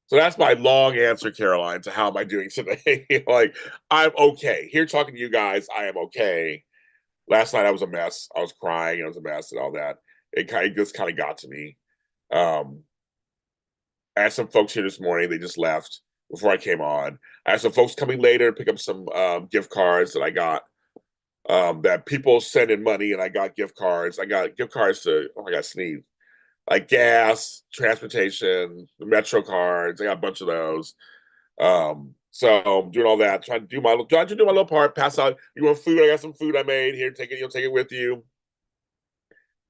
So that's my long answer, Caroline, to how am I doing today? Like, I'm okay. Here talking to you guys, I am okay. Last night I was a mess. I was crying, I was a mess and all that. It just kind of got to me. Um, I had some folks here this morning. They just left before I came on. I had some folks coming later to pick up some gift cards that I got. That people sent in money, and I got gift cards. I got gift cards to, oh, I got sneeze, like gas, transportation, the Metro cards. I got a bunch of those. So I'm doing all that, trying to do my little part. Pass out. You want food? I got some food I made here. Take it. You'll take it with you.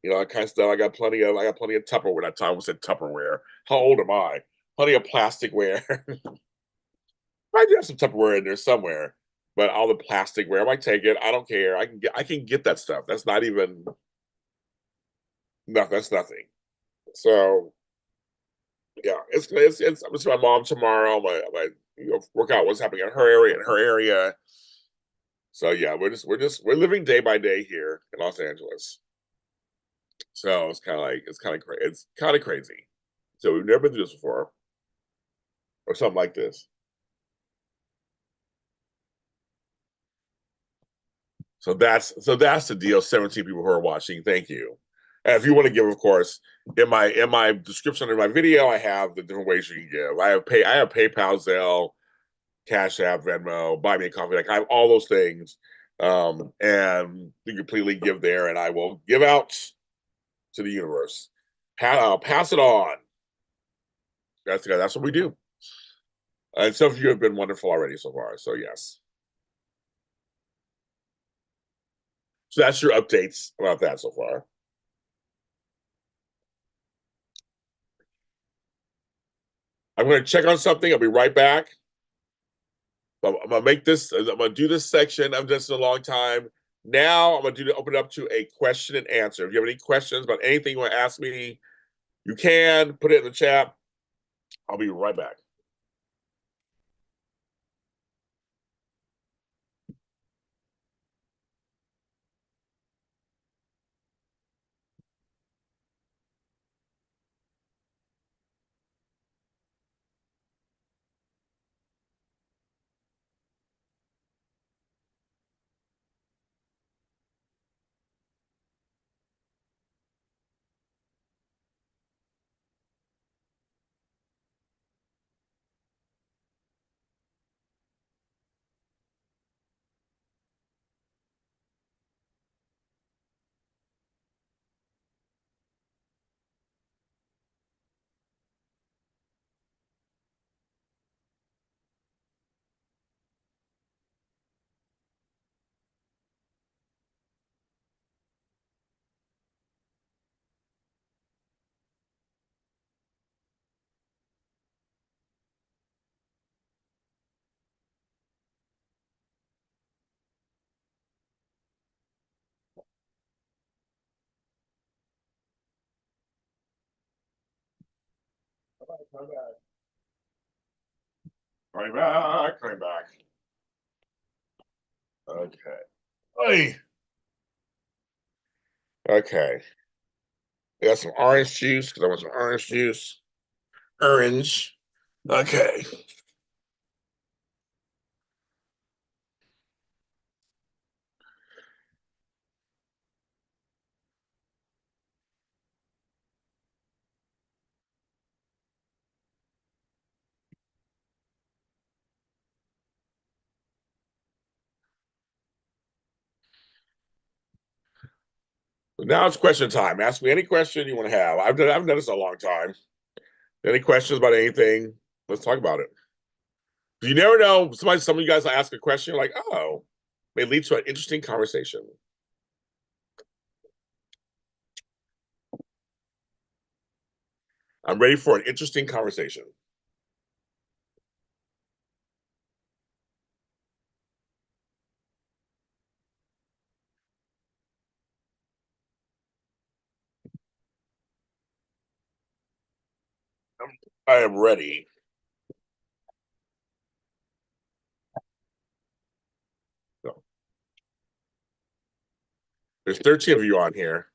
That kind of stuff. I got plenty of Tupperware. That time I said Tupperware. How old am I? Plenty of plasticware. I do have some Tupperware in there somewhere, but all the plasticware, I might take it. I don't care. I can get that stuff. That's not even nothing. That's nothing. So yeah, I'm gonna see my mom tomorrow. I might work out what's happening in her area. So yeah, we're living day by day here in Los Angeles. So it's kind of crazy. So we've never been through this before, or something like this. So that's the deal. 17 people who are watching. Thank you. And if you want to give, of course, in my description of my video, I have the different ways you can give. I have PayPal, Zelle, Cash App, Venmo, Buy Me a Coffee. Like I have all those things. And you can completely give there, and I will give out to the universe. I'll pass it on. That's what we do. And some of you have been wonderful already so far. So yes. So that's your updates about that so far. I'm going to check on something. I'll be right back. I'm gonna make this. I'm gonna do this section. I've done this in a long time. Now I'm gonna open it up to a question and answer. If you have any questions about anything you want to ask me, you can put it in the chat. I'll be right back. Coming back. Coming back. Okay. Oy. Okay. I got some orange juice because I want some orange juice. Orange. Okay. Now it's question time. Ask me any question you want to have. I've done this a long time. Any questions about anything? Let's talk about it. You never know. Some of you guys ask a question like, oh, may lead to an interesting conversation. I'm ready for an interesting conversation. I am ready. So, there's 13 of you on here.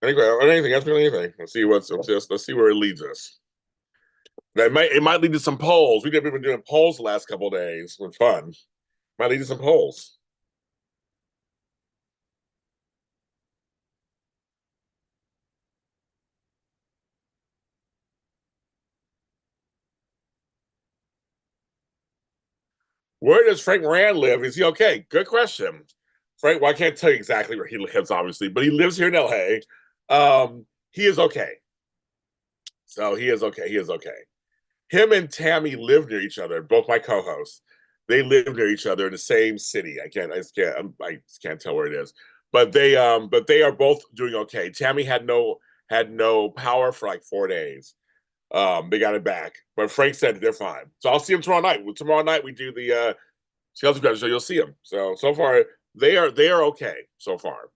Anything? Ask me anything. Let's see where it leads us. It might lead to some polls. We've been doing polls the last couple of days. It's fun. Might lead to some polls. Where does Frank Moran live? Is he okay? Good question. Frank, well, I can't tell you exactly where he lives, obviously, but he lives here in LA. He is okay. So he is okay. He is okay. Him and Tammy live near each other, both my co-hosts. They live near each other in the same city. I just can't tell where it is. But they are both doing okay. Tammy had no power for like 4 days. They got it back, but Frank said they're fine. So I'll see him tomorrow night. Tomorrow night we do the Sales Credit, so you'll see them. So far they are okay so far,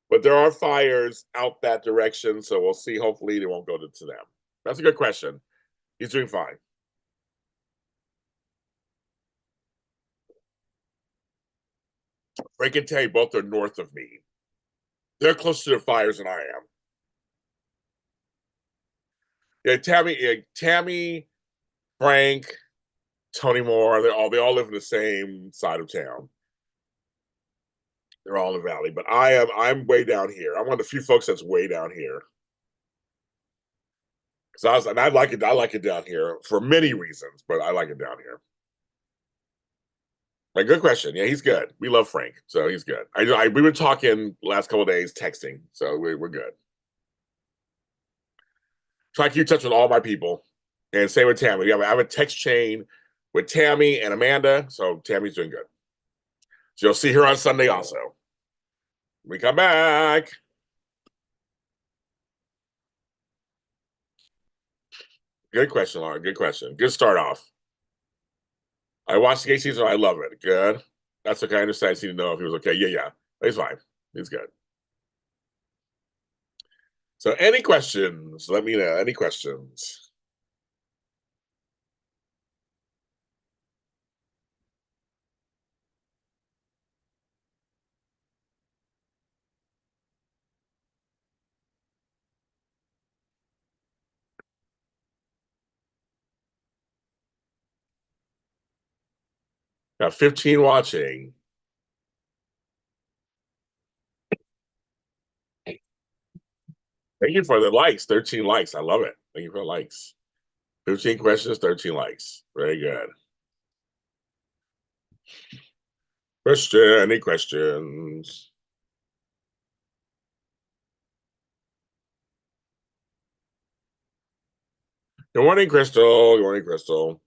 but there are fires out that direction. So we'll see. Hopefully they won't go to them. That's a good question. He's doing fine. Frank and Tay both are north of me. They're closer to the fires than I am. Tammy, Frank, Tony Moore. They all live in the same side of town. They're all in the valley, but I'm way down here. I'm one of the few folks that's way down here. And I like it. I like it down here for many reasons, but I like it down here. Like, good question. Yeah, he's good. We love Frank, so he's good. We've been talking last couple of days, texting, so we're good. Try to keep in touch with all my people, and same with Tammy. I have a text chain with Tammy and Amanda, so Tammy's doing good. So you'll see her on Sunday also. We come back. Good question, Lauren. Good question. Good start off. I watched the gay season. I love it. Good. That's okay. I understand. I just need to know if he was okay. Yeah. He's fine. He's good. So, any questions? Let me know. Any questions? Got 15 watching. Thank you for the likes. 13 likes. I love it. Thank you for the likes. 15 questions, 13 likes. Very good. Question, any questions? Good morning, Crystal. Good morning, Crystal.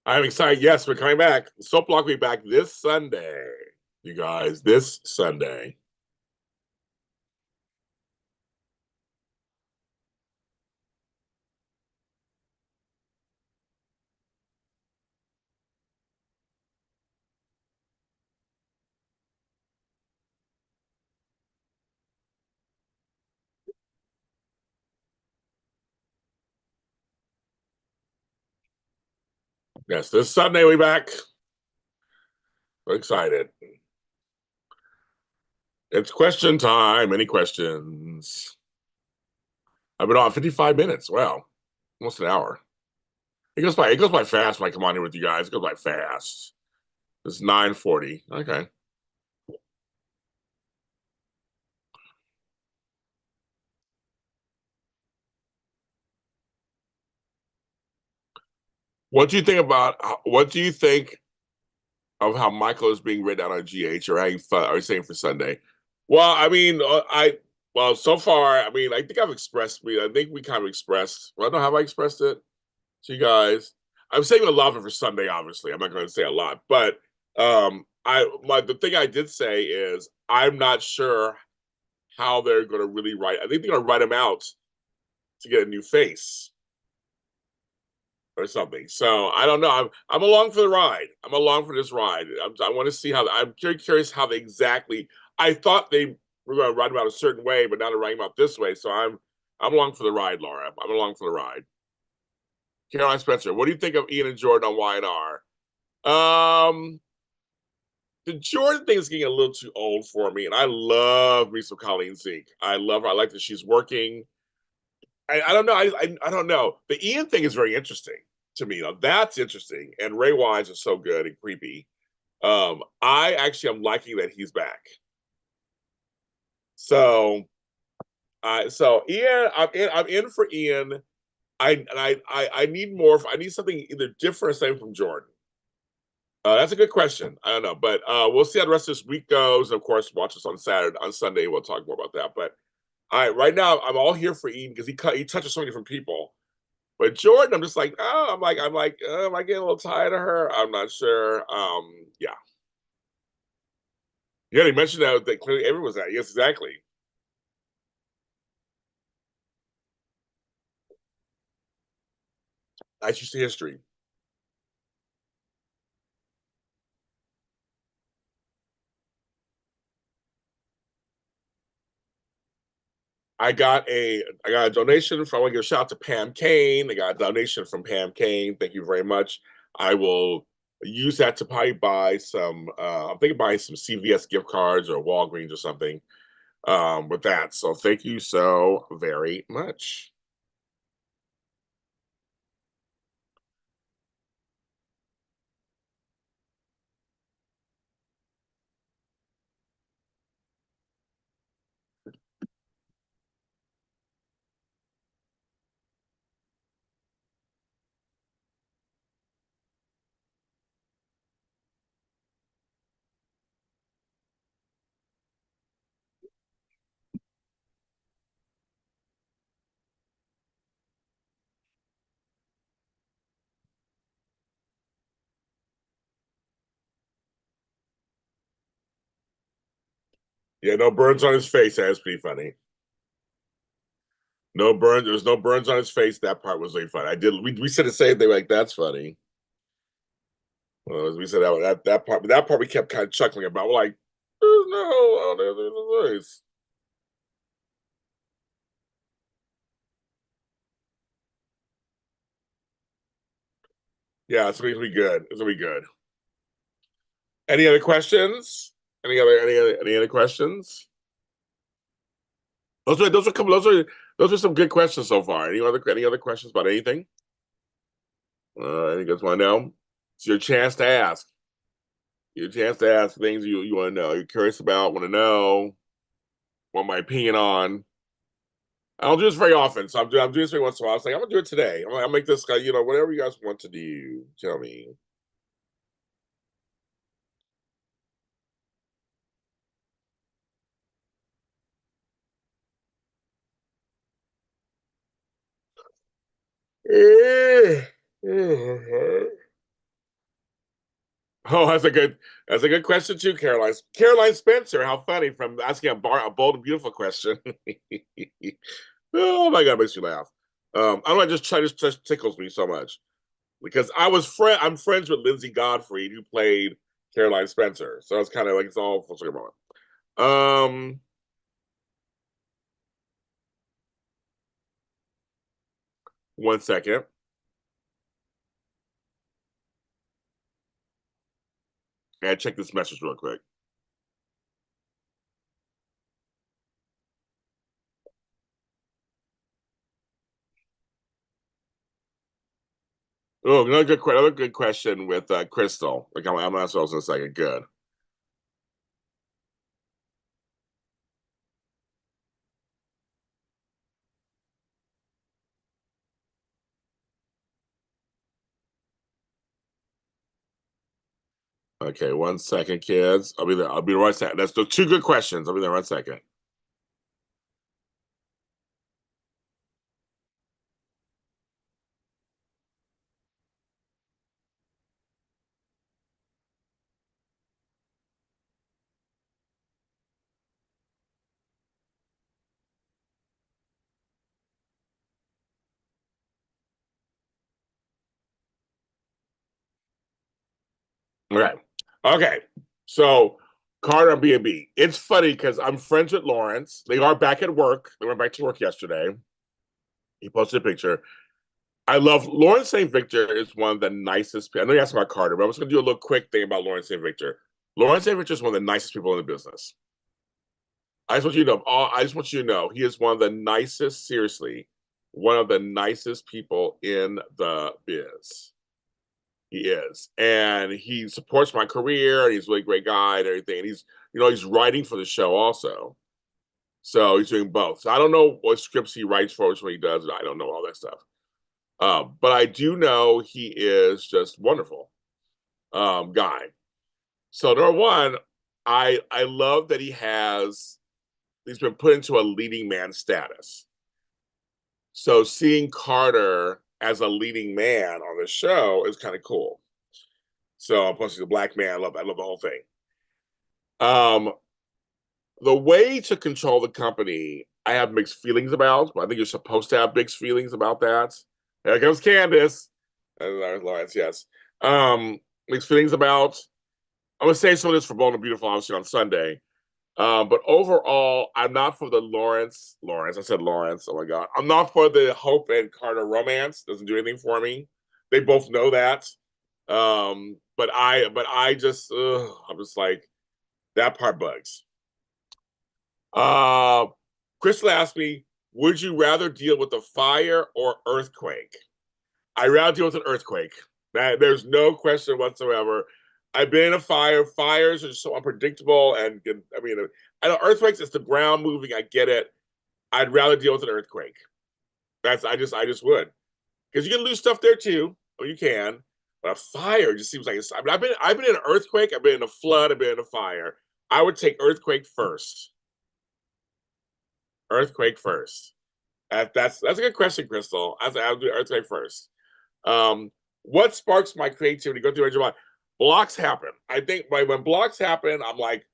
I'm excited. Yes, we're coming back. Soap Block will be back this Sunday, you guys. This Sunday. Yes, this Sunday we'll be back. We're excited. It's question time. Any questions? I've been on 55 minutes. Wow. Almost an hour. It goes by fast when I come on here with you guys. It goes by fast. It's 9:40. Okay. What do you think of how Michael is being written out on GH or having fun or saying for Sunday? Well, I mean, so far, I mean, I think we kind of expressed, well, I don't know how I expressed it to you guys. I'm saying a lot of it for Sunday, obviously. I'm not going to say a lot, but the thing I did say is I'm not sure how they're going to really write. I think they're going to write him out to get a new face or something. So I don't know. I'm along for the ride. I'm along for this ride. I want to see how. I'm very curious how they exactly. I thought they were going to write him out a certain way, but now they're writing him out this way. So I'm along for the ride, Laura. I'm along for the ride. Caroline Spencer, what do you think of Ian and Jordan on Y&R? The Jordan thing is getting a little too old for me, and I love me some Colleen Zeke. I love her. I like that she's working. I don't know. I don't know. The Ian thing is very interesting to me. Now, that's interesting. And Ray Wise is so good and creepy. I actually am liking that he's back. So, so Ian, I'm in for Ian. I need more. I need something either different or same from Jordan. That's a good question. I don't know, but we'll see how the rest of this week goes. Of course, watch us on Saturday, on Sunday. We'll talk more about that. But right now, I'm all here for Ian because he touches so many different people. But Jordan, I'm just like, oh, am I getting a little tired of her? I'm not sure. Yeah. Yeah, they mentioned that clearly everyone was at. Yes, exactly. That's just history. I got a donation from I want to give a shout out to Pam Kane. I got a donation from Pam Kane. Thank you very much. I will use that to probably buy some I'm thinking buying some CVS gift cards or Walgreens or something with that. So thank you so very much. Yeah, no burns on his face. That's pretty funny. No burns. There was no burns on his face. That part was really funny. We said the same thing. Like that's funny. We said that part we kept kind of chuckling about. We're like, there's no oh, there's a face. Yeah, it's gonna be good. It's gonna be good. Any other questions? Any other questions? Those are some good questions so far. Any other questions about anything? Any guys want to know? It's your chance to ask. Your chance to ask things you want to know. You're curious about, want to know, want my opinion on. I don't do this very often, so I'm doing this every once in a while. I was like, I'm gonna do it today. I'll make this guy, whatever you guys want to do. Tell me. Oh, that's a good question too, Caroline. Caroline Spencer, how funny from asking a bold and beautiful question. Oh my God, makes me laugh. I don't know, just tickles me so much because I'm friends with Lindsay Godfrey, who played Caroline Spencer. So it's kind of like it's all full circle moment. Um, 1 second. And check this message real quick. Oh, another good question with Crystal. Like I'm not supposed to say it. Good. Okay, 1 second, kids. I'll be there. I'll be right second. That's the two good questions. I'll be there 1 second. Okay. Okay. So Carter on B&B. It's funny because I'm friends with Lawrence. They are back at work. They went back to work yesterday. He posted a picture. I love Lawrence St. Victor is one of the nicest people. I know you asked about Carter, but I'm just gonna do a little quick thing about Lawrence St. Victor. Lawrence St. Victor is one of the nicest people in the business. I just want you to know he is one of the nicest, seriously, one of the nicest people in the biz. He is. And he supports my career, and he's a really great guy and everything. And he's writing for the show also. So he's doing both. So I don't know what scripts he writes for us when he does it. I don't know all that stuff. But I do know he is just wonderful guy. So number one, I love that he's been put into a leading man status. So seeing Carter as a leading man on the show is kind of cool. So plus he's a black man. I love the whole thing. Um, the way to control the company, I have mixed feelings about. But I think you're supposed to have mixed feelings about that. There comes Candace. There's Lawrence, yes. Mixed feelings about. I'm gonna say some of this for Bold and Beautiful, obviously on Sunday. But overall, I'm not for the Lawrence. Lawrence, I said Lawrence. Oh my God, I'm not for the Hope and Carter romance. Doesn't do anything for me. They both know that. But I just, I'm just like that part bugs. Uh, Crystal asked me, would you rather deal with a fire or earthquake? I'd rather deal with an earthquake. There's no question whatsoever. I've been in a fire. Fires are just so unpredictable, and I mean, I know earthquakes. It's the ground moving. I get it. I'd rather deal with an earthquake. I just would because you can lose stuff there too. Or you can, but a fire just seems like it's. I mean, I've been in an earthquake. I've been in a flood. I've been in a fire. I would take earthquake first. Earthquake first. That's a good question, Crystal. I'll do earthquake first. Um, what sparks my creativity? Go through July. Blocks happen. I think when blocks happen, I'm like,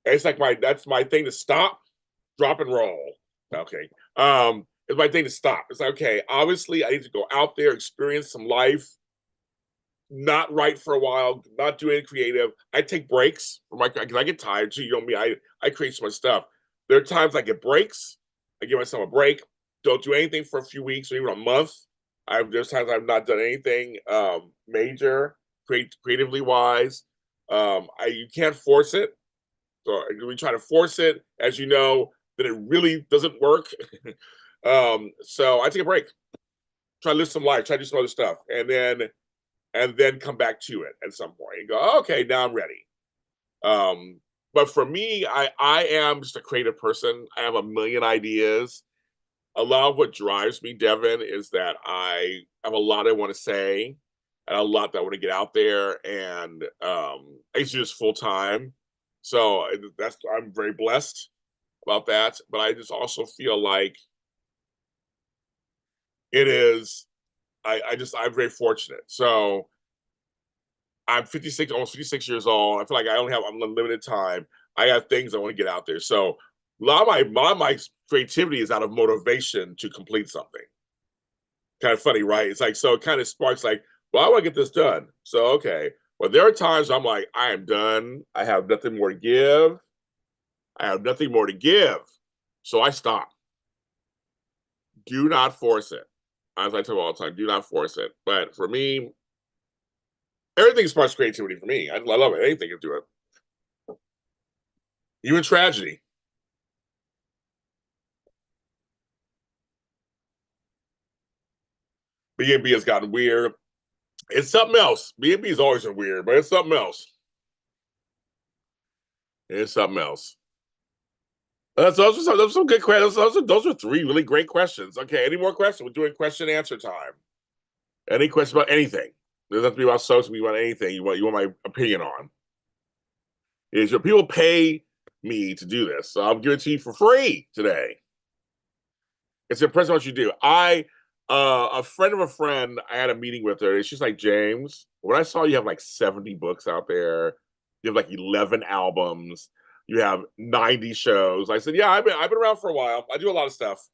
it's like that's my thing to stop, drop and roll. Okay. It's my thing to stop. It's like, okay, obviously I need to go out there, experience some life, not write for a while, not do anything creative. I take breaks from my because I get tired too. You know me, I create so much stuff. There are times I get breaks. I give myself a break. Don't do anything for a few weeks or even a month. There's times I've not done anything major, creatively wise. You can't force it. So we try to force it, as you know, that it really doesn't work. So I take a break, try to live some life, try to do some other stuff, and then come back to it at some point and go, oh, okay, now I'm ready. But for me, I am just a creative person. I have a million ideas. A lot of what drives me, Devin, is that I have a lot I want to say and a lot that I want to get out there. And I used to do this full time. So I'm very blessed about that. But I just also feel like it is I'm very fortunate. So I'm 56, almost 56 years old. I feel like I only have unlimited time. I have things I want to get out there. So a lot of my creativity is out of motivation to complete something. Kind of funny, right? It's like, so it kind of sparks like, well, I want to get this done. So, okay. Well, there are times I'm like, I am done. I have nothing more to give. I have nothing more to give. So I stop. Do not force it. As I tell all the time, do not force it. But for me, everything sparks creativity for me. I love it. Anything can do it. Even tragedy. B&B has gotten weird. It's something else. B&B has always been weird, but it's something else. It's something else. Those are some good questions. Those are three really great questions. Okay, any more questions? We're doing question and answer time. Any question about anything? It doesn't have to be about social media, about anything you want my opinion on. Is your people pay me to do this? So I'm giving it to you for free today. It's impressive what you do. A friend of a friend, I had a meeting with her. And she's like, James, when I saw you have like 70 books out there, you have like 11 albums, you have 90 shows. I said, yeah, I've been around for a while. I do a lot of stuff.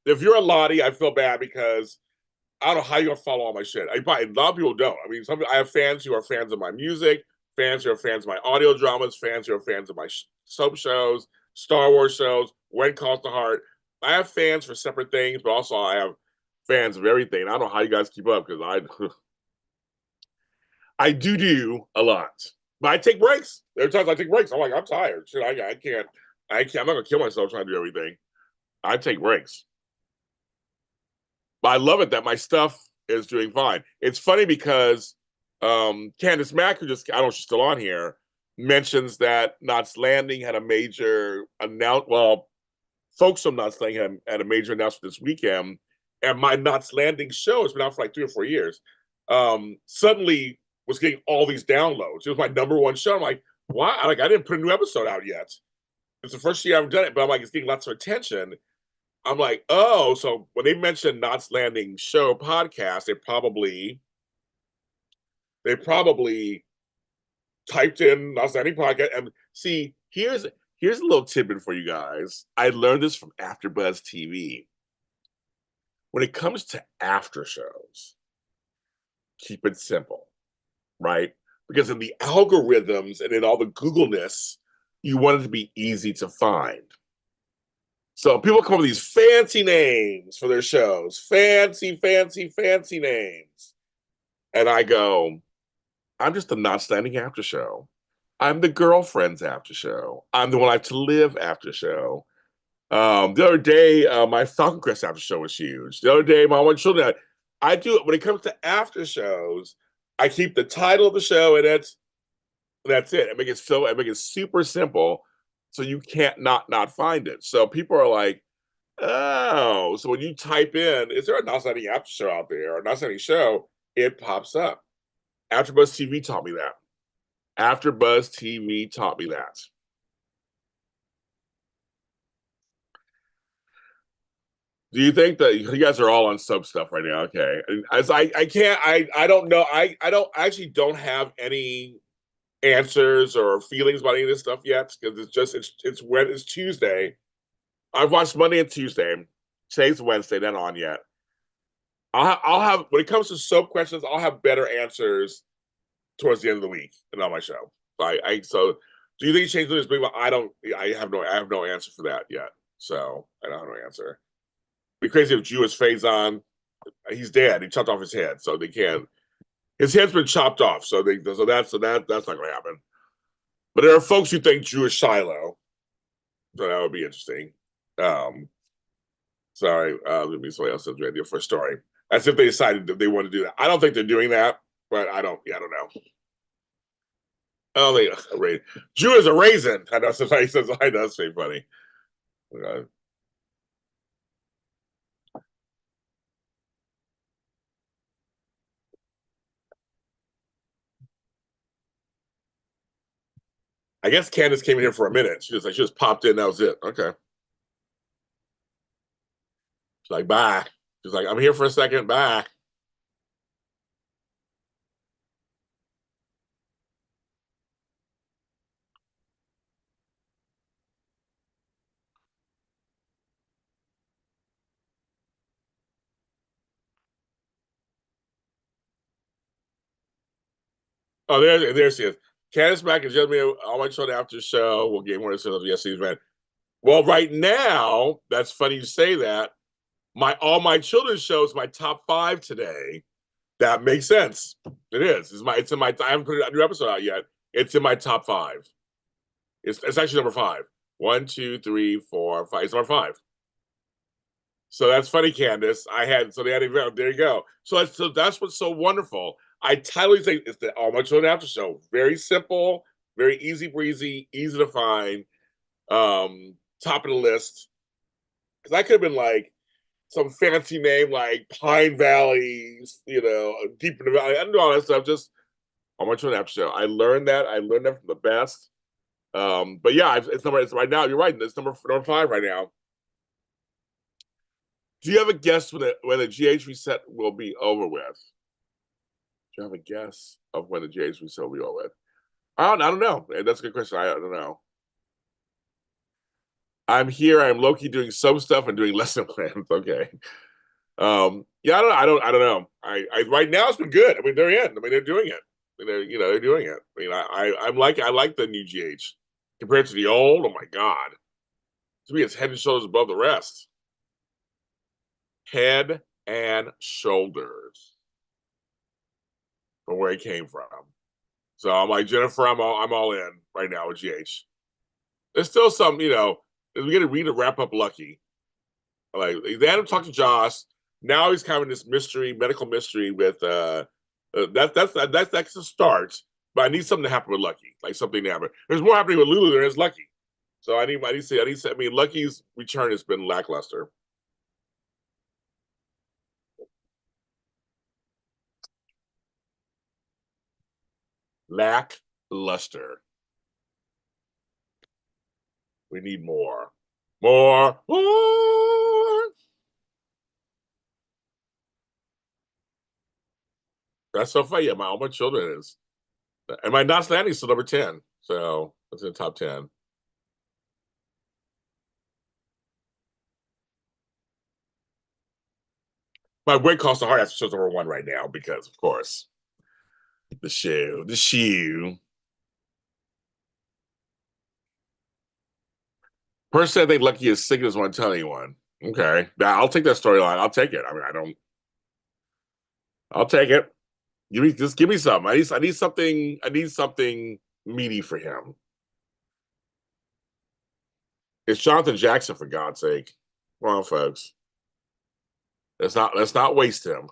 If you're a Lottie, I feel bad because I don't know how you're gonna follow all my shit. A lot of people don't. I mean, I have fans who are fans of my music, fans who are fans of my audio dramas, fans who are fans of my soap shows, Star Wars shows, When Calls to Heart. I have fans for separate things, but also I have fans of everything. I don't know how you guys keep up because I do a lot, but I take breaks. There are times I take breaks. I'm like, I'm tired. Shit, I can't. I'm not gonna kill myself trying to do everything. I take breaks. But I love it that my stuff is doing fine. It's funny because Candace Mack, who just I don't know if she's still on here, mentions that Knots Landing had a major announce. Well, folks from Knots Landing had a major announcement this weekend, and my Knots Landing show has been out for like 3 or 4 years. Suddenly was getting all these downloads. It was my number one show. I'm like, why? Like I didn't put a new episode out yet. It's the first year I've done it, but I'm like, it's getting lots of attention. I'm like, oh, so when they mentioned Knots Landing show podcast, they probably typed in Knots Landing podcast. And see, here's a little tidbit for you guys. I learned this from AfterBuzz TV. When it comes to after shows, keep it simple, right? Because in the algorithms and in all the Googleness, you want it to be easy to find. So people come up with these fancy names for their shows, fancy, fancy, fancy names. And I go, I'm just the Not Standing after show. I'm the girlfriend's after show. I'm the one I have to live after show. The other day, my Falcon Crest after show was huge. The other day, my one children. I do it when it comes to after shows. I keep the title of the show and that's it. I make it super simple, so you can't not find it. So people are like, oh, so when you type in, is there a Not Standing after show out there or a Not Standing show? It pops up. AfterBuzz TV taught me that. AfterBuzz TV taught me that. Do you think that you guys are all on sub stuff right now? Okay. As I can't I don't know. I don't actually don't have any answers or feelings about any of this stuff yet because it's Tuesday. I've watched Monday and Tuesday. Today's Wednesday, not on yet. I'll have when it comes to soap questions, I'll have better answers towards the end of the week and on my show. So do you think he changed his big? I don't. I have no answer for that yet. So I don't have no answer. Be crazy if Jewish Faison. He's dead. He chopped off his head, so they can't. His head's been chopped off, so that's not going to happen. But there are folks who think Jewish Shiloh, so that would be interesting. Um, sorry, let me somebody else has an idea for a story. As if they decided that they want to do that. I don't think they're doing that, but I don't. Yeah, I don't know. Oh, Jew is a raisin. I know somebody says I know that's very funny. Uh, I guess Candace came in here for a minute. She just popped in. That was it. Okay. She's like, bye. She's like, I'm here for a second. Bye. Oh, there she is. Candace Mack and Jeremy, all my children after the show will get more of yesterday's event. Well, right now, that's funny you say that. My all my children's shows, my top 5 today. That makes sense. It is. It's in my. I haven't put a new episode out yet. It's in my top 5. It's actually number 5. 1, 2, 3, 4, 5. It's number 5. So that's funny, Candace. They had a there you go. So that's what's so wonderful. I totally think it's the All My Children After Show. Very simple, very easy breezy, easy to find. Top of the list. Because I could have been like some fancy name like Pine Valley, deep in the valley. I do all that stuff. Just All My Children After Show. I learned that. I learned that from the best. But yeah, it's right now. You're right. It's number 5 right now. Do you have a guess when the GH reset will be over with? Do you have a guess of when the GH reset will be over with? I don't know. That's a good question. I don't know. I'm here. I'm low-key doing some stuff and doing lesson plans. Okay. Yeah, I don't know. I right now it's been good. I mean, they're in. I mean, they're doing it. They're doing it. I mean, I like the new GH compared to the old. Oh my God. To me, it's head and shoulders above the rest. Head and shoulders from where he came from. So I'm like, Jennifer, I'm all in right now with GH. There's still some, we get to read a wrap up Lucky. Like they had him talk to Josh. Now he's kind of in this medical mystery with that's a start. But I need something to happen with Lucky, like something to happen. There's more happening with Lulu than there is Lucky. So I need to see. I mean, Lucky's return has been lackluster. Lackluster. We need more. More. That's so funny. Yeah, all my children is. And my not standing is still number 10. So it's in the top 10. My weight cost the heart after show's number 1 right now because, of course, the shoe. Person I think Lucky is sick doesn't want to tell anyone. Okay. I'll take that storyline. I'll take it. I mean, I'll take it. Give me something. I need something meaty for him. It's Jonathan Jackson, for God's sake. Come on, folks. Let's not waste him.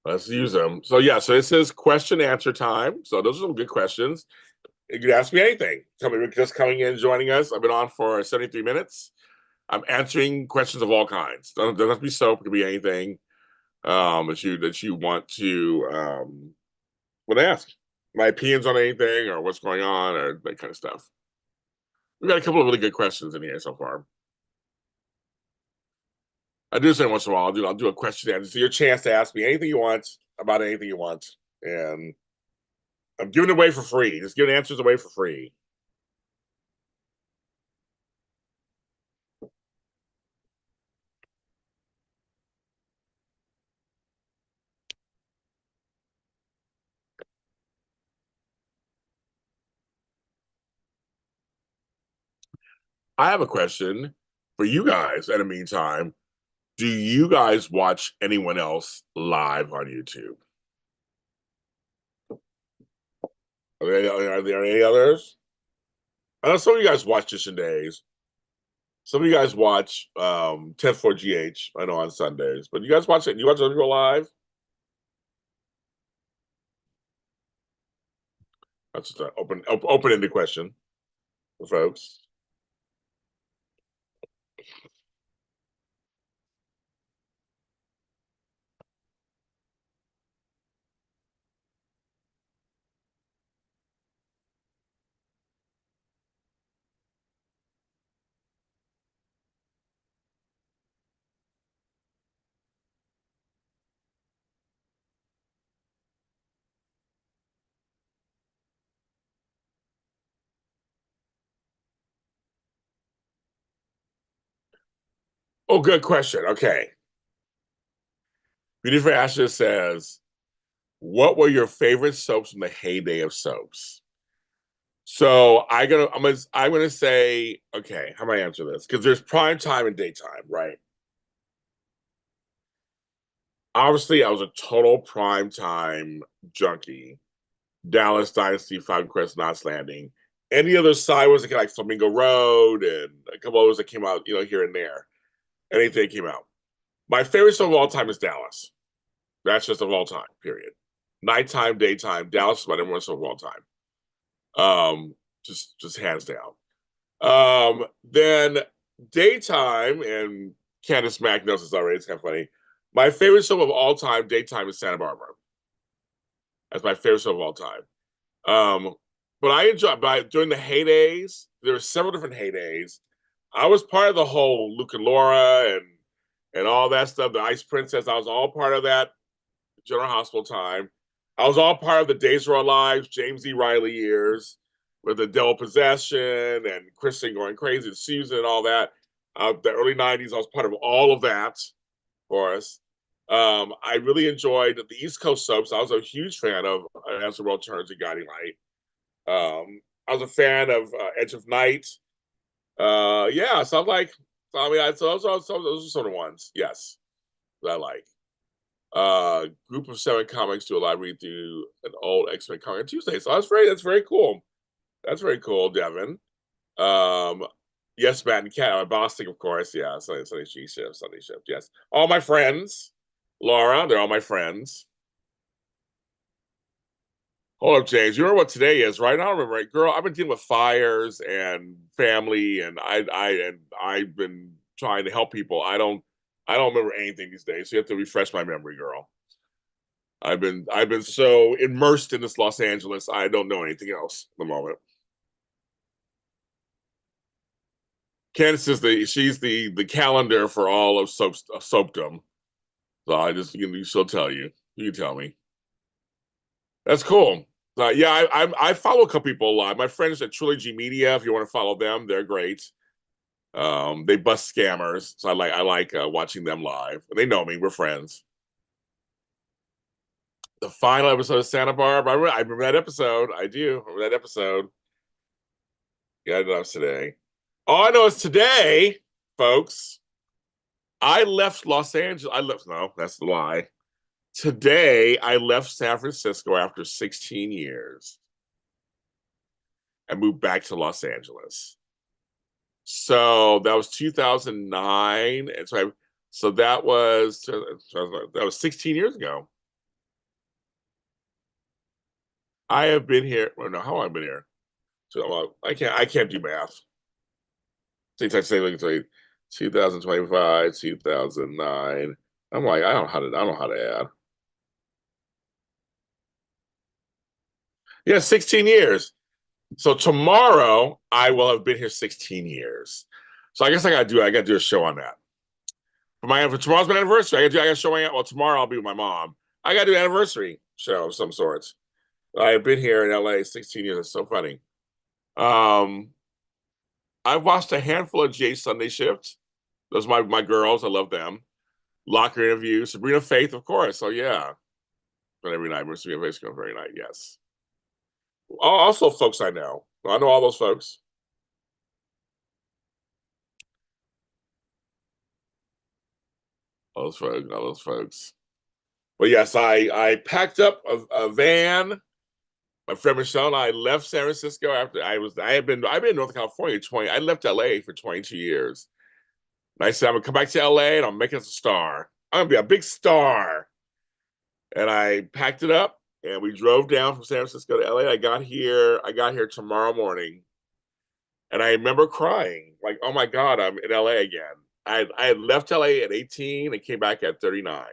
Let's use them. So yeah, so it says question answer time. So those are some good questions. You can ask me anything. Just coming in, joining us. I've been on for 73 minutes. I'm answering questions of all kinds. Doesn't have to be soap. It could be anything that you want to ask. My opinions on anything or what's going on or that kind of stuff. We've got a couple of really good questions in here so far. I do say once in a while I'll do a question and answer. So your chance to ask me anything you want about anything you want, and I'm giving it away for free. Just giving answers away for free. I have a question for you guys. In the meantime, do you guys watch anyone else live on YouTube? Are there any others? I know some of you guys watch Dishin Days. Some of you guys watch 10 for GH. I know on Sundays, but you guys watch it. You watch other people live? That's just an open-ended question for folks. Oh, good question. Okay. Beauty for Ashes says, what were your favorite soaps from the heyday of soaps? So I'm gonna say, okay, how am I answer this? Because there's prime time and daytime, right? Obviously, I was a total prime time junkie. Dallas Dynasty, Five Crest, Knots Landing. Any other side was like Flamingo Road and a couple others that came out, here and there. Anything came out. My favorite show of all time is Dallas. That's just of all time, period. Nighttime, daytime, Dallas is my number one show of all time. Just hands down. Then daytime, and Candace Mack knows this already. It's kind of funny. My favorite show of all time, daytime, is Santa Barbara. That's my favorite show of all time. But I enjoy. But during the heydays, there were several different heydays. I was part of the whole Luke and Laura and all that stuff. The Ice Princess. I was all part of that. General Hospital time. I was all part of the Days of Our Lives, James E. Riley years, with the Devil Possession and Kristen going crazy, and Susan and all that. The early '90s, I was part of all of that for us. I really enjoyed the East Coast soaps. I was a huge fan of As the World Turns and Guiding Light. I was a fan of Edge of Night. Yeah, so I'm like, I mean, so those are sort of ones, yes, that I like. Group of seven comics do a live read through an old X-Men comic on Tuesday. So that's very cool. That's very cool, Devin. Um, yes, Matt and Cat, Boston, of course. Yeah, Sunday shift. Yes, all my friends. Laura, they're all my friends. Hold up, James. You remember what today is, right? I don't remember, right, girl. I've been dealing with fires and family, and I've been trying to help people. I don't remember anything these days. So you have to refresh my memory, girl. I've been so immersed in this Los Angeles, I don't know anything else at the moment. Candace is she's the calendar for all of soapdom. So she'll tell you. You can tell me. That's cool. Yeah, I follow a couple people a lot. My friends at Trilogy Media, if you want to follow them, they're great. They bust scammers, so I like watching them live. They know me. We're friends. The final episode of Santa Barbara. I remember that episode. I do remember that episode. Yeah, I know it's today. All I know is today, folks. I left Los Angeles. I left. No, that's the lie. Today, I left San Francisco after 16 years and moved back to Los Angeles. So that was 2009, and so that was 16 years ago. I have been here. Well, no, how long have I been here? So I can't do math. Say like 2025, 2009. I'm like, I don't know how to add. Yeah, 16 years. So tomorrow I will have been here 16 years. So I guess I gotta do a show on that. For tomorrow's my anniversary. I gotta show my well, tomorrow I'll be with my mom. I gotta do an anniversary show of some sorts. I've been here in LA 16 years. It's so funny. Um, I've watched a handful of Jay Sunday shifts. Those are my girls. I love them. Locker interview. Sabrina Faith, of course. So yeah. But every night, Sabrina Faith goes every night, yes. Also folks I know. I know all those folks. All those folks. But yes, I packed up a van. My friend Michelle and I left San Francisco after I've been in Northern California 20. I left LA for 22 years. And I said I'm gonna come back to LA and I'm making us a star. I'm gonna be a big star. And I packed it up and we drove down from San Francisco to LA. I got here tomorrow morning. And I remember crying, like, oh my God, I'm in LA again. I had left LA at 18 and came back at 39.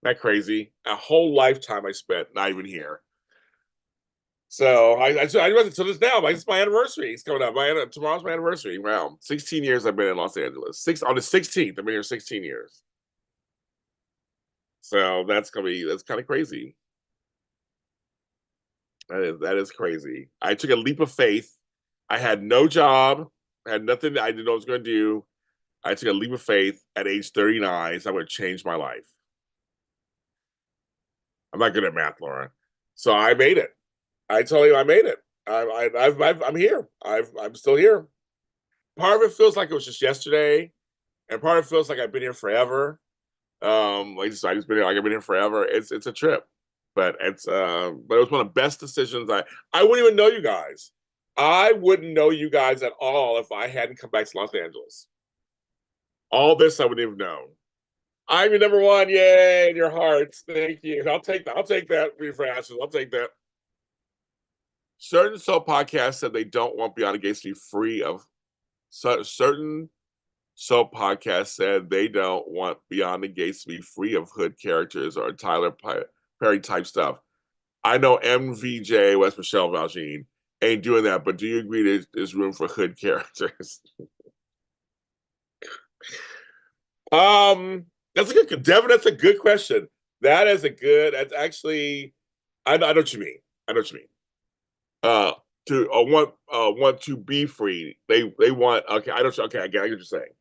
Not crazy. A whole lifetime I spent not even here. So I wasn't till this now. Like, it's my anniversary. It's coming up. Tomorrow's my anniversary. Wow, 16 years I've been in Los Angeles. On the 16th, I've been here 16 years. So that's kind of crazy. That is crazy. I took a leap of faith. I had no job. I had nothing. I didn't know what I was going to do. I took a leap of faith at age 39. So I'm going to change my life. I'm not good at math, Laura. So I made it. I tell you, I made it. I'm here. I'm still here. Part of it feels like it was just yesterday, and part of it feels like I've been here forever. I just been here like I've been here forever. It's a trip, but but it was one of the best decisions. I wouldn't even know you guys. I wouldn't know you guys at all if I hadn't come back to Los Angeles. All this I wouldn't even know. I'm your number one, yay, in your hearts. Thank you. I'll take that. I'll take that. Refrashes. I'll take that. Certain soap podcasts said they don't want Beyond the Gates to be free of certain soap podcasts said they don't want Beyond the Gates to be free of hood characters or Tyler Perry type stuff. I know MVJ, West Michelle Valjean, ain't doing that, but do you agree there's room for hood characters? That's a good, Devin. That's a good question. That's actually, I know what you mean. I know what you mean. To want to be free. They want. Okay, I don't. Okay, I get what you're saying.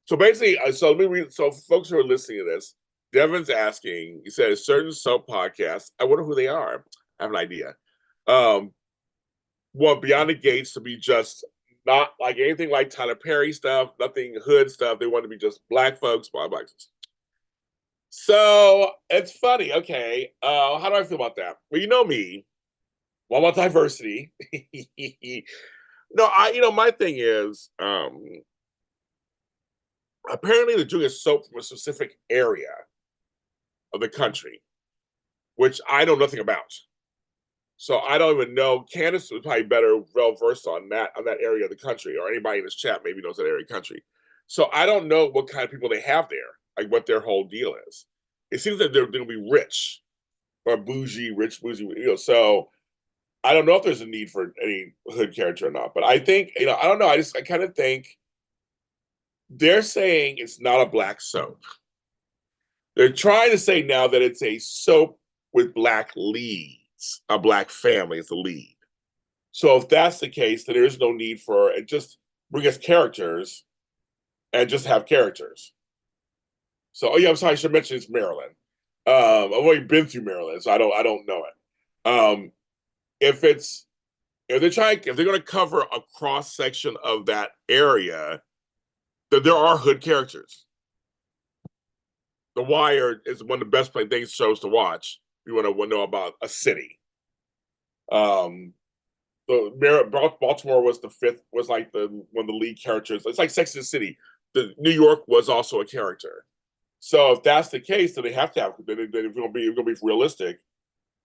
So basically, so let me read. So folks who are listening to this, Devin's asking. He said, certain soap podcasts. I wonder who they are. I have an idea. Want Beyond the Gates to be just not like anything like Tyler Perry stuff, nothing hood stuff. They want to be just black folks, black folks. So it's funny. Okay, how do I feel about that? Well, you know me. Well, about diversity. No, my thing is, apparently they're doing a soap from a specific area of the country, which I know nothing about. So I don't even know. Candace was probably better well versed on that area of the country, or anybody in this chat maybe knows that area of the country. So I don't know what kind of people they have there, like what their whole deal is. It seems that they're going to be rich or bougie, rich bougie. So I don't know if there's a need for any hood character or not. But I think I don't know. I kind of think they're saying it's not a black soap. They're trying to say now that it's a soap with black leads, a black family is the lead. So if that's the case, then there's no need for it. Just bring us characters and just have characters. So, oh yeah, I'm sorry, I should mention it's Maryland. I've already been through Maryland, so I don't know it. If they're going to cover a cross section of that area, then there are hood characters. The Wire is one of the best things shows to watch. You want to know about a city. Baltimore was like one of the lead characters. It's like Sex and the City. The New York was also a character. So if that's the case, then they have to have. Then if it's going to be realistic,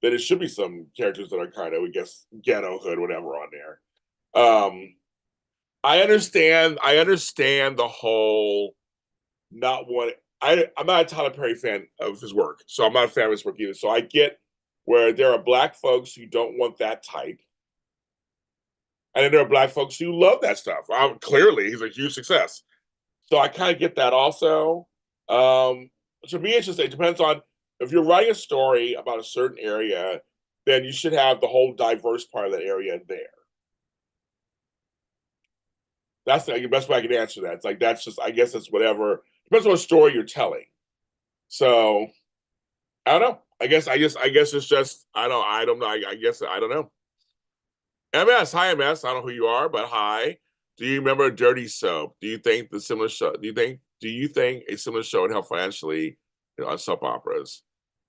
then it should be some characters that are kind of, I guess, ghetto hood, whatever, on there. I understand the whole not wanting. I'm not a Tyler Perry fan of his work, so I'm not a fan of his work either. So I get where there are black folks who don't want that type, and then there are black folks who love that stuff. Clearly, he's a huge success. So I kind of get that also. To me, it's just it depends on if you're writing a story about a certain area, then you should have the whole diverse part of that area there. That's the best way I can answer that. It's like that's just I guess it's whatever. Depends on what story you're telling. So I don't know. I guess it's just I don't know. I guess I don't know. MS, hi MS. I don't know who you are, but hi. Do you remember Dirty Soap? Do you think a similar show would help financially, on soap operas?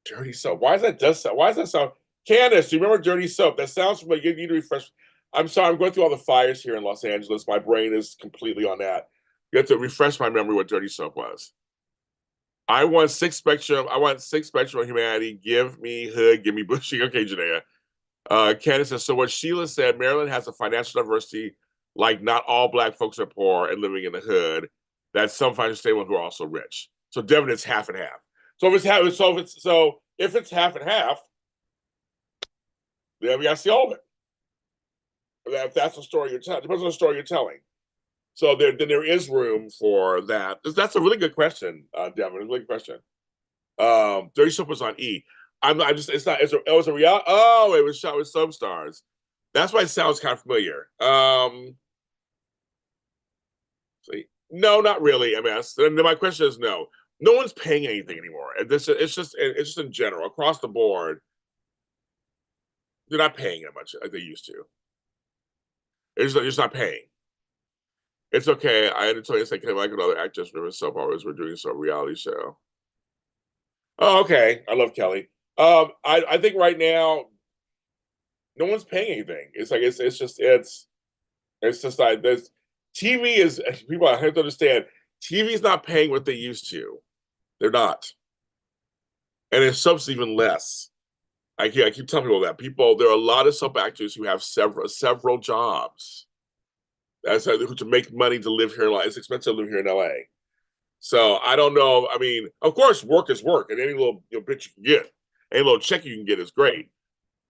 Dirty Soap. Why does that sound? Candace, do you remember Dirty Soap? That sounds familiar. You need to refresh. I'm sorry, I'm going through all the fires here in Los Angeles. My brain is completely on that. You have to refresh my memory what Dirty Soap was. I want six spectrum of humanity. Give me hood, give me bushy. Okay, Janaea. Candace says, so what Sheila said, Maryland has a financial diversity, like not all black folks are poor and living in the hood. That's some financial stable who are also rich. So Devin, it's half and half. So if it's half and half, then we got to see all of it. If that's the story you're telling, depends on the story you're telling. So then there is room for that. That's a really good question, Devin. A really good question. Dirty Soap was on E. It was a reality. Oh, it was shot with Soap Stars. That's why it sounds kind of familiar. See, No, not really, MS. And my question is no. No one's paying anything anymore. It's just in general across the board. They're not paying as much as they used to. They're just not paying. It's okay. I had to tell you, it's like, like another actress, remember soap operas were doing some reality show. Oh, okay. I love Kelly. I think right now no one's paying anything. It's like it's just like this. TV is people I have to understand. TV is not paying what they used to. They're not, and it's subs even less. I keep telling people that there are a lot of sub actors who have several jobs. That's to make money to live here. It's expensive to live here in LA. So I don't know. I mean, of course, work is work, and any little bitch you can get, any little check you can get is great.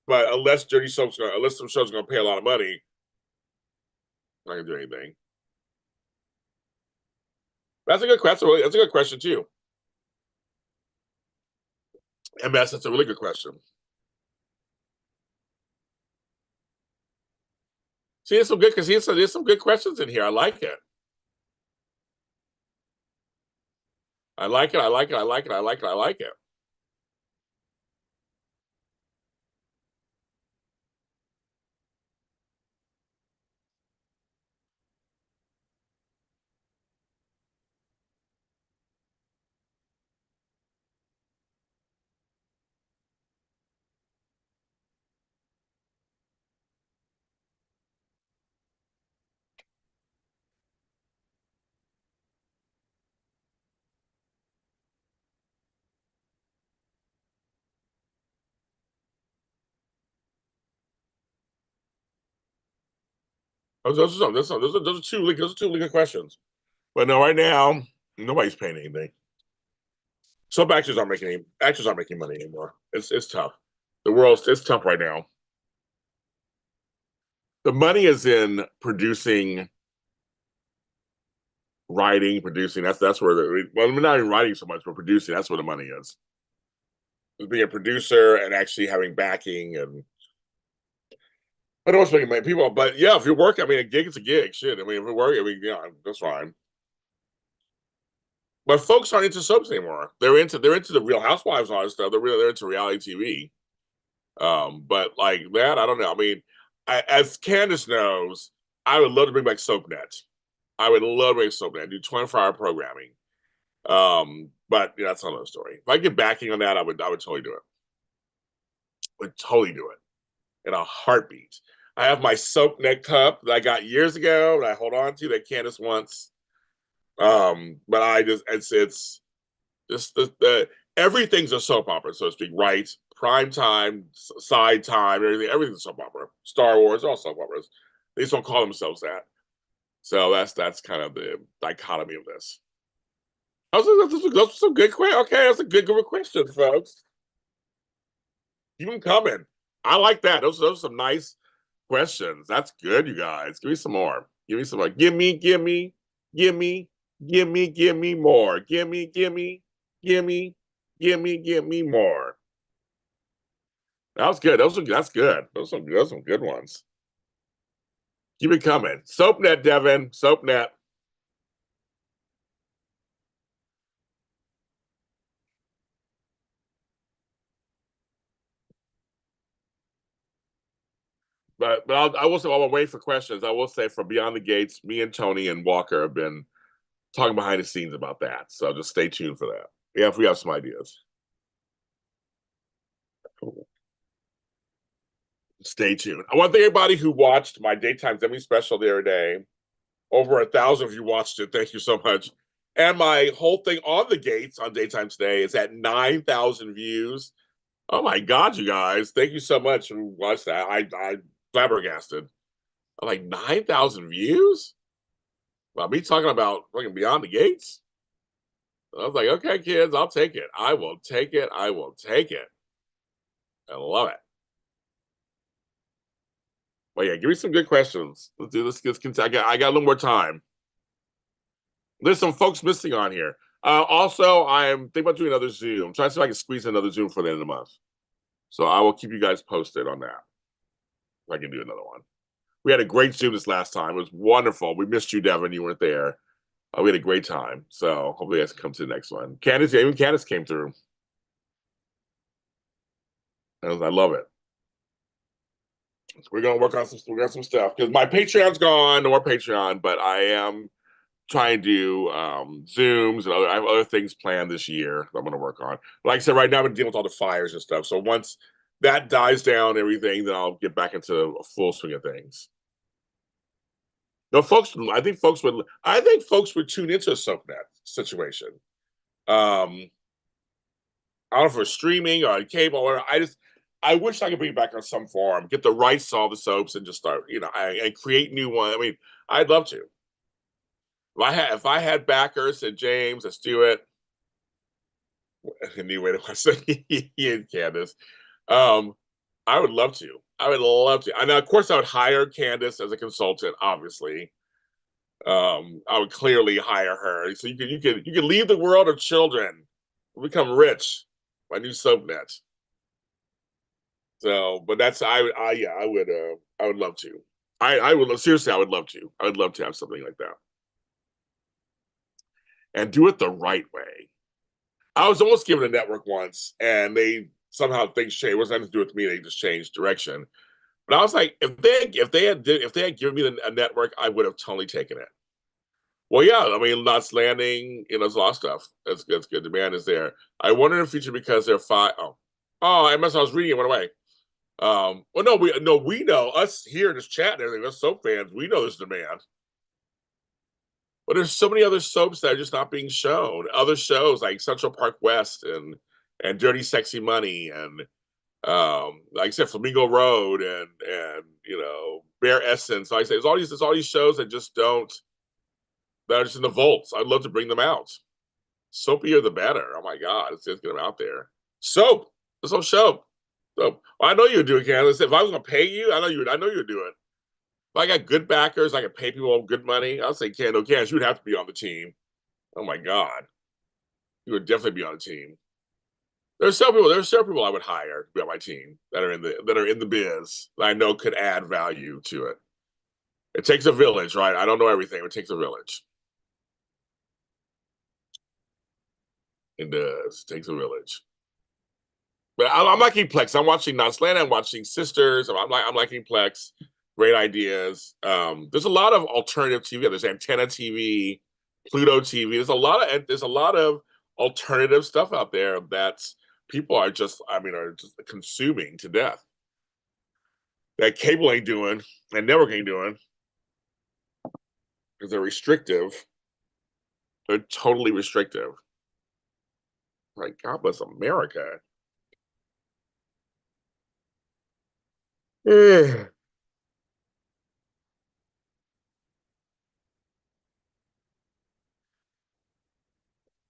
But unless some shows are going to pay a lot of money, I'm not going to do anything. That's a good question. That's a good question too. MS, that's a really good question. See, it's some good because there's some good questions in here. I like it. I like it. I like it. I like it. I like it. I like it. Those are two really good questions. But no, right now nobody's paying anything. Some actors aren't making money anymore. It's tough. It's tough right now. The money is in producing, writing, producing. That's where well, not even writing so much, but producing. That's where the money is. Being a producer and actually having backing and I don't want to make many people, but yeah, if you work, I mean, a gig is a gig. Shit, I mean, if you work, I mean, yeah, that's fine. But folks aren't into soaps anymore. They're into the Real Housewives and all that stuff. They're into reality TV. But like that, I don't know. I mean, as Candace knows, I would love to bring back SoapNet. I would love to bring SoapNet, do 24-hour programming. But yeah, that's another story. If I get backing on that, I would totally do it. Would totally do it in a heartbeat. I have my SoapNet cup that I got years ago that I hold on to that Candace wants. But it's just everything's a soap opera, so to speak, right? Prime time, side time, everything's a soap opera. Star Wars, all soap operas. They just don't call themselves that. So that's kind of the dichotomy of this. Those are some good questions. Okay, that's a good group of questions, folks. Keep them coming. I like that. Those are some nice questions. That's good, you guys. Give me some more. Give me some more. Give me, give me, give me, give me, give me more. Give me, give me, give me, give me more. That was good. That's good. Those are some good ones. Keep it coming. SoapNet, Devin. SoapNet. But I will say while we're waiting for questions, I will say from Beyond the Gates, me and Tony and Walker have been talking behind the scenes about that. So just stay tuned for that. Yeah, if we have some ideas. Stay tuned. I want to thank everybody who watched my daytime Emmy special the other day. Over 1,000 of you watched it. Thank you so much. And my whole thing on the gates on daytime today is at 9,000 views. Oh my God, you guys! Thank you so much who watched that. I flabbergasted. I'm like 9,000 views. Well, me talking about fucking Beyond the Gates. I was like, okay, kids, I'll take it. I will take it. I will take it. I love it. Well, yeah, give me some good questions. Let's do this. I got a little more time. There's some folks missing on here. Also, I'm thinking about doing another Zoom. I'm trying to see if I can squeeze another Zoom for the end of the month. So I will keep you guys posted on that. If I can do another one. We had a great Zoom this last time. It was wonderful. We missed you, Devin. You weren't there. We had a great time. So hopefully you guys come to the next one. Candace, even Candace came through. I love it. So we're gonna work on some stuff because my Patreon's gone, no more Patreon, but I am trying to do Zooms and I have other things planned this year that I'm gonna work on. Like I said, right now I'm dealing with all the fires and stuff. So once that dies down, everything, then I'll get back into a full swing of things. No, folks, I think folks would tune into a SoapNet situation. I don't know for streaming or on cable or I wish I could bring it back on some form, get the rights to all the soaps and just start, and create new ones. I mean, I'd love to. If I had backers and James and Stewart, anyway, he and Candace, um, I would love to. I would love to. And of course I would hire Candace as a consultant, obviously. I would clearly hire her. So you can leave the world of children, become rich, my new SoapNet. So, but that's yeah, I would love to. I would seriously, I would love to. I would love to have something like that and do it the right way. I was almost given a network once, and they somehow things changed. It wasn't nothing to do with me. They just changed direction. But I was like, if they had given me a network, I would have totally taken it. Well, yeah, I mean, Knots Landing, there's a lot of stuff. That's good. Demand is there. I wonder in the future because they're fine. Oh, I was reading it, went away. Well, we know us here in this chat and everything. Us soap fans, we know there's demand. But there's so many other soaps that are just not being shown. Other shows like Central Park West and Dirty Sexy Money and like I said, Flamingo Road and Bare Essence. Like I say, there's all these shows that are just in the vaults. I'd love to bring them out. Soapier the better. Oh my God, let's just get them out there. Soap. This whole show. So well, I know you'd do it, Candace. If I was gonna pay you, I know you would do it. If I got good backers, I could pay people good money. I'll say, Candace, you would have to be on the team. Oh my God. You would definitely be on the team. There's several people I would hire to be on my team that are in the biz that I know could add value to it. It takes a village, right? I don't know everything, but it takes a village. It does. It takes a village. But I'm liking Plex. I'm watching Naslana. I'm watching Sisters. I'm liking Plex. Great ideas. There's a lot of alternative TV. There's Antenna TV, Pluto TV. There's a lot of alternative stuff out there that's people are just consuming to death. That cable ain't doing and network ain't doing because they're restrictive. They're totally restrictive. Like God bless America.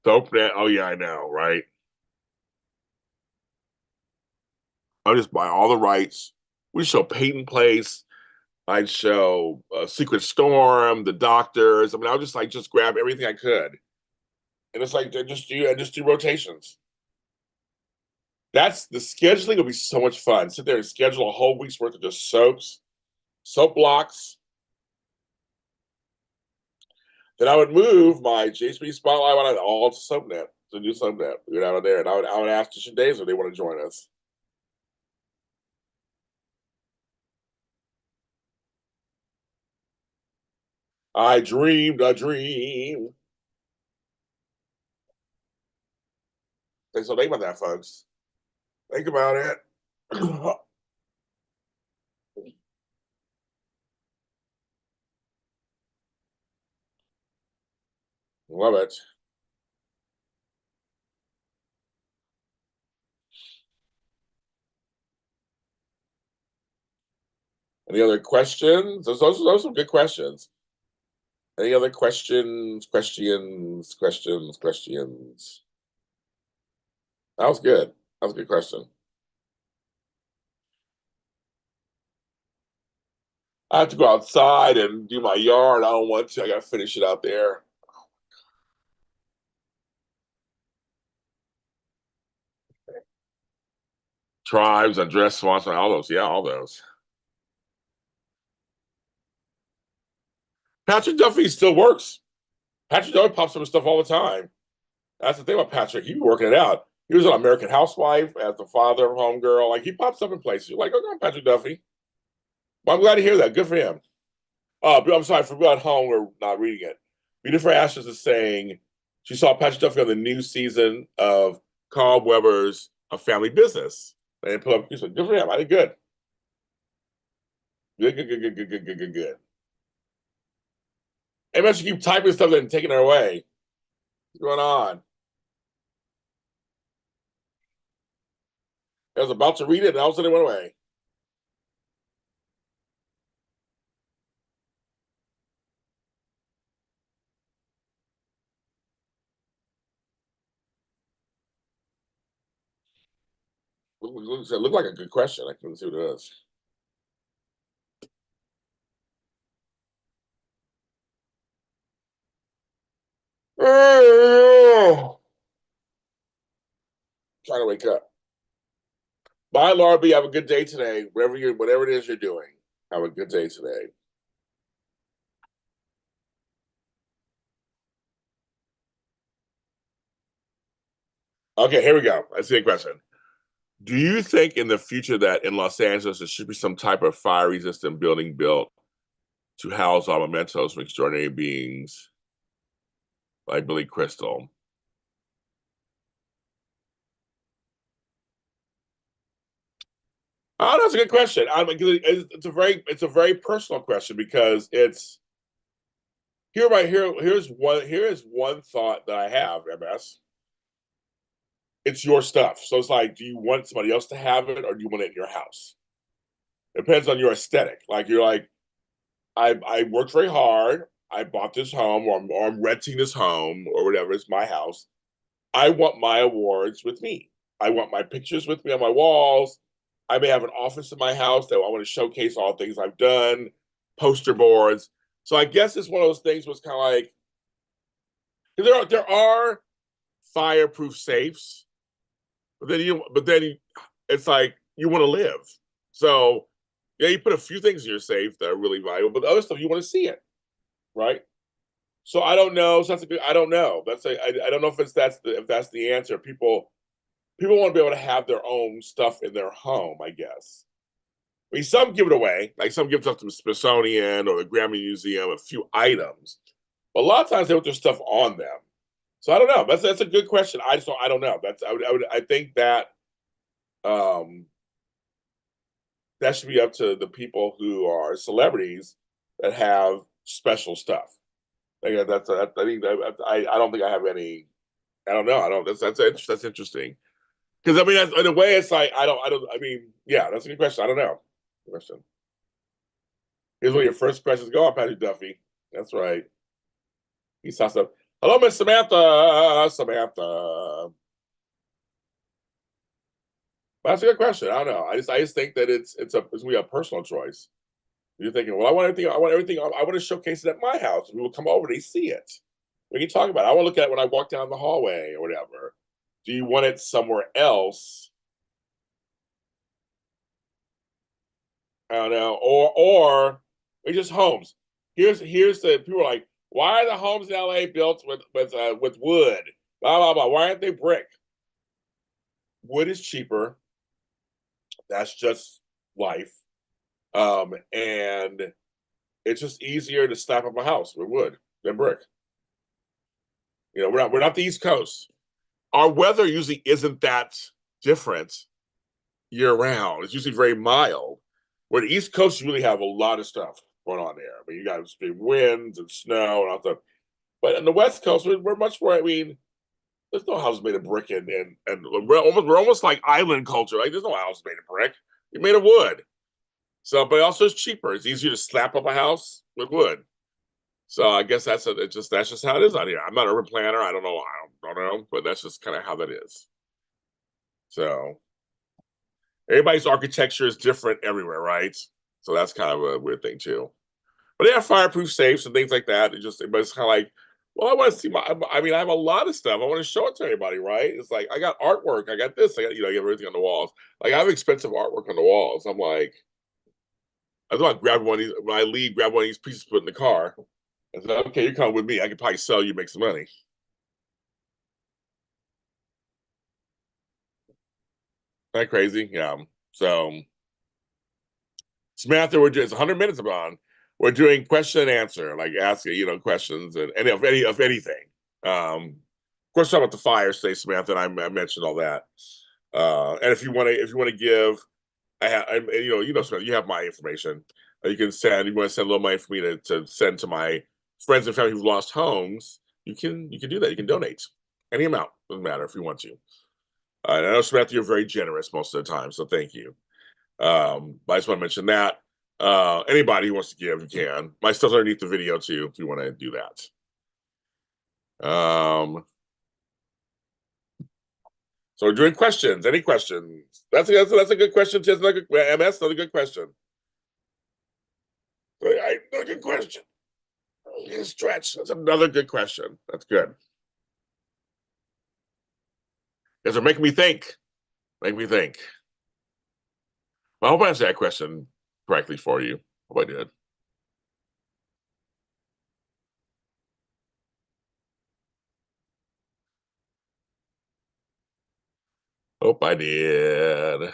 SoapNet. Oh yeah, I know, right? I'll just buy all the rights. We show Peyton Place. I'd show Secret Storm, The Doctors. I mean, I'll just grab everything I could, and it's like just do rotations. That's the scheduling will be so much fun. Sit there and schedule a whole week's worth of just soap blocks. Then I would move my JSP spotlight all to SoapNet to do SoapNet. We'd out of there, and I would ask Tish and Days if they want to join us. I dreamed a dream. So think about that, folks. Think about it. Love it. Any other questions? Those are some good questions. Any other questions? Questions. That was good. That was a good question. I have to go outside and do my yard. I don't want to. I got to finish it out there. Tribes, Undress, Swanson, all those. Yeah, all those. Patrick Duffy still works. Patrick Doyle pops up with stuff all the time. That's the thing about Patrick. He be working it out. He was an American Housewife as the father of Homegirl. Like he pops up in places. You're like, okay, Patrick Duffy. Well, I'm glad to hear that. Good for him. But I'm sorry, for at home, we're not reading it. Beautiful Ashes is saying she saw Patrick Duffy on the new season of Carl Weber's A Family Business. They put up, good for him. I did good. Good. Hey, man, she keep typing stuff and taking her away. What's going on? I was about to read it, and all of a sudden it went away. It looked like a good question. I couldn't see what it is. Trying to wake up. Bye, Laura B. Have a good day today. Whatever it is you're doing. Have a good day today. Okay, here we go. I see a question. Do you think in the future that in Los Angeles there should be some type of fire-resistant building built to house all mementos from extraordinary beings like Billy Crystal? Oh, that's a good question. It's a very personal question because it's here's one thought that I have, MS. It's your stuff. So it's like, do you want somebody else to have it or do you want it in your house? It depends on your aesthetic. Like you're like, I worked very hard. I bought this home or I'm renting this home or whatever. It's my house. I want my awards with me. I want my pictures with me on my walls. I may have an office in my house that I want to showcase all the things I've done, poster boards. So I guess it's one of those things was kind of like there are fireproof safes, but then it's like you want to live. So yeah, you put a few things in your safe that are really valuable, but the other stuff you want to see it, right? So I don't know. So that's a good. I don't know. I don't know if that's the answer. People want to be able to have their own stuff in their home. I guess. I mean, some give it away. Like some give stuff to the Smithsonian or the Grammy Museum, a few items. But a lot of times they put their stuff on them. So I don't know. That's a good question. I don't know. I think um that should be up to the people who are celebrities that have special stuff. I think I don't think I have any. I don't know. I don't. That's interesting. Because I mean, in a way, it's like I don't. I mean, yeah, that's a good question. I don't know. Question. Here's where your first questions go on, Patrick Duffy. That's right. He saw stuff. Hello, Miss Samantha. Samantha. That's a good question. I don't know. I just think that it's gonna be a personal choice. You're thinking, well, I want everything. I want everything. I want to showcase it at my house. We will come over. They see it. We can talk about it. I want to look at it when I walk down the hallway or whatever. Do you want it somewhere else? I don't know. Or it's just homes. Here's the people are like, why are the homes in LA built with wood? Blah blah blah. Why aren't they brick? Wood is cheaper. That's just life. And it's just easier to slap up a house with wood than brick. You know, we're not the East Coast. Our weather usually isn't that different year round. It's usually very mild. Where the East Coast, you really have a lot of stuff going on there. I mean, you got big winds and snow and all that. But in the West Coast, we're much more. I mean, there's no house made of brick, and we're almost like island culture. Like there's no house made of brick. It's made of wood. So, but also it's cheaper. It's easier to slap up a house with wood. So I guess that's just how it is out here. I'm not an urban planner. I don't know. I don't know, but that's just kind of how that is. So everybody's architecture is different everywhere, right? So that's kind of a weird thing too. But they have fireproof safes and things like that. But it's kind of like, well, I want to see my. I mean, I have a lot of stuff. I want to show it to everybody, right? It's like I got artwork. I got this. I got you have everything on the walls. Like I have expensive artwork on the walls. I'm like, I thought grab one of these when I leave. Grab one of these pieces, put in the car. I said, okay, you're coming with me. I could probably sell you, make some money. Isn't that crazy? Yeah. So Samantha, we're doing it's 100 minutes on. We're doing question and answer, like asking, questions and of anything. Of course, talk about the fire, say Samantha, and I mentioned all that. And if you want to give, Samantha, you have my information. You can send. You want to send a little money for me to send to my friends and family who've lost homes. You can do that. You can donate any amount. Doesn't matter if you want to. I know Samantha, you're very generous most of the time, so thank you. But I just want to mention that. Anybody who wants to give, you can. My stuff's underneath the video too, if you want to do that. So we're doing questions. Any questions? That's a good question. That's another good, MS, another good question. Another good question. Stretch. That's another good question. That's good. Because they're making me think. Make me think. Well, I hope I answered that question correctly for you. Hope I did. Hope I did.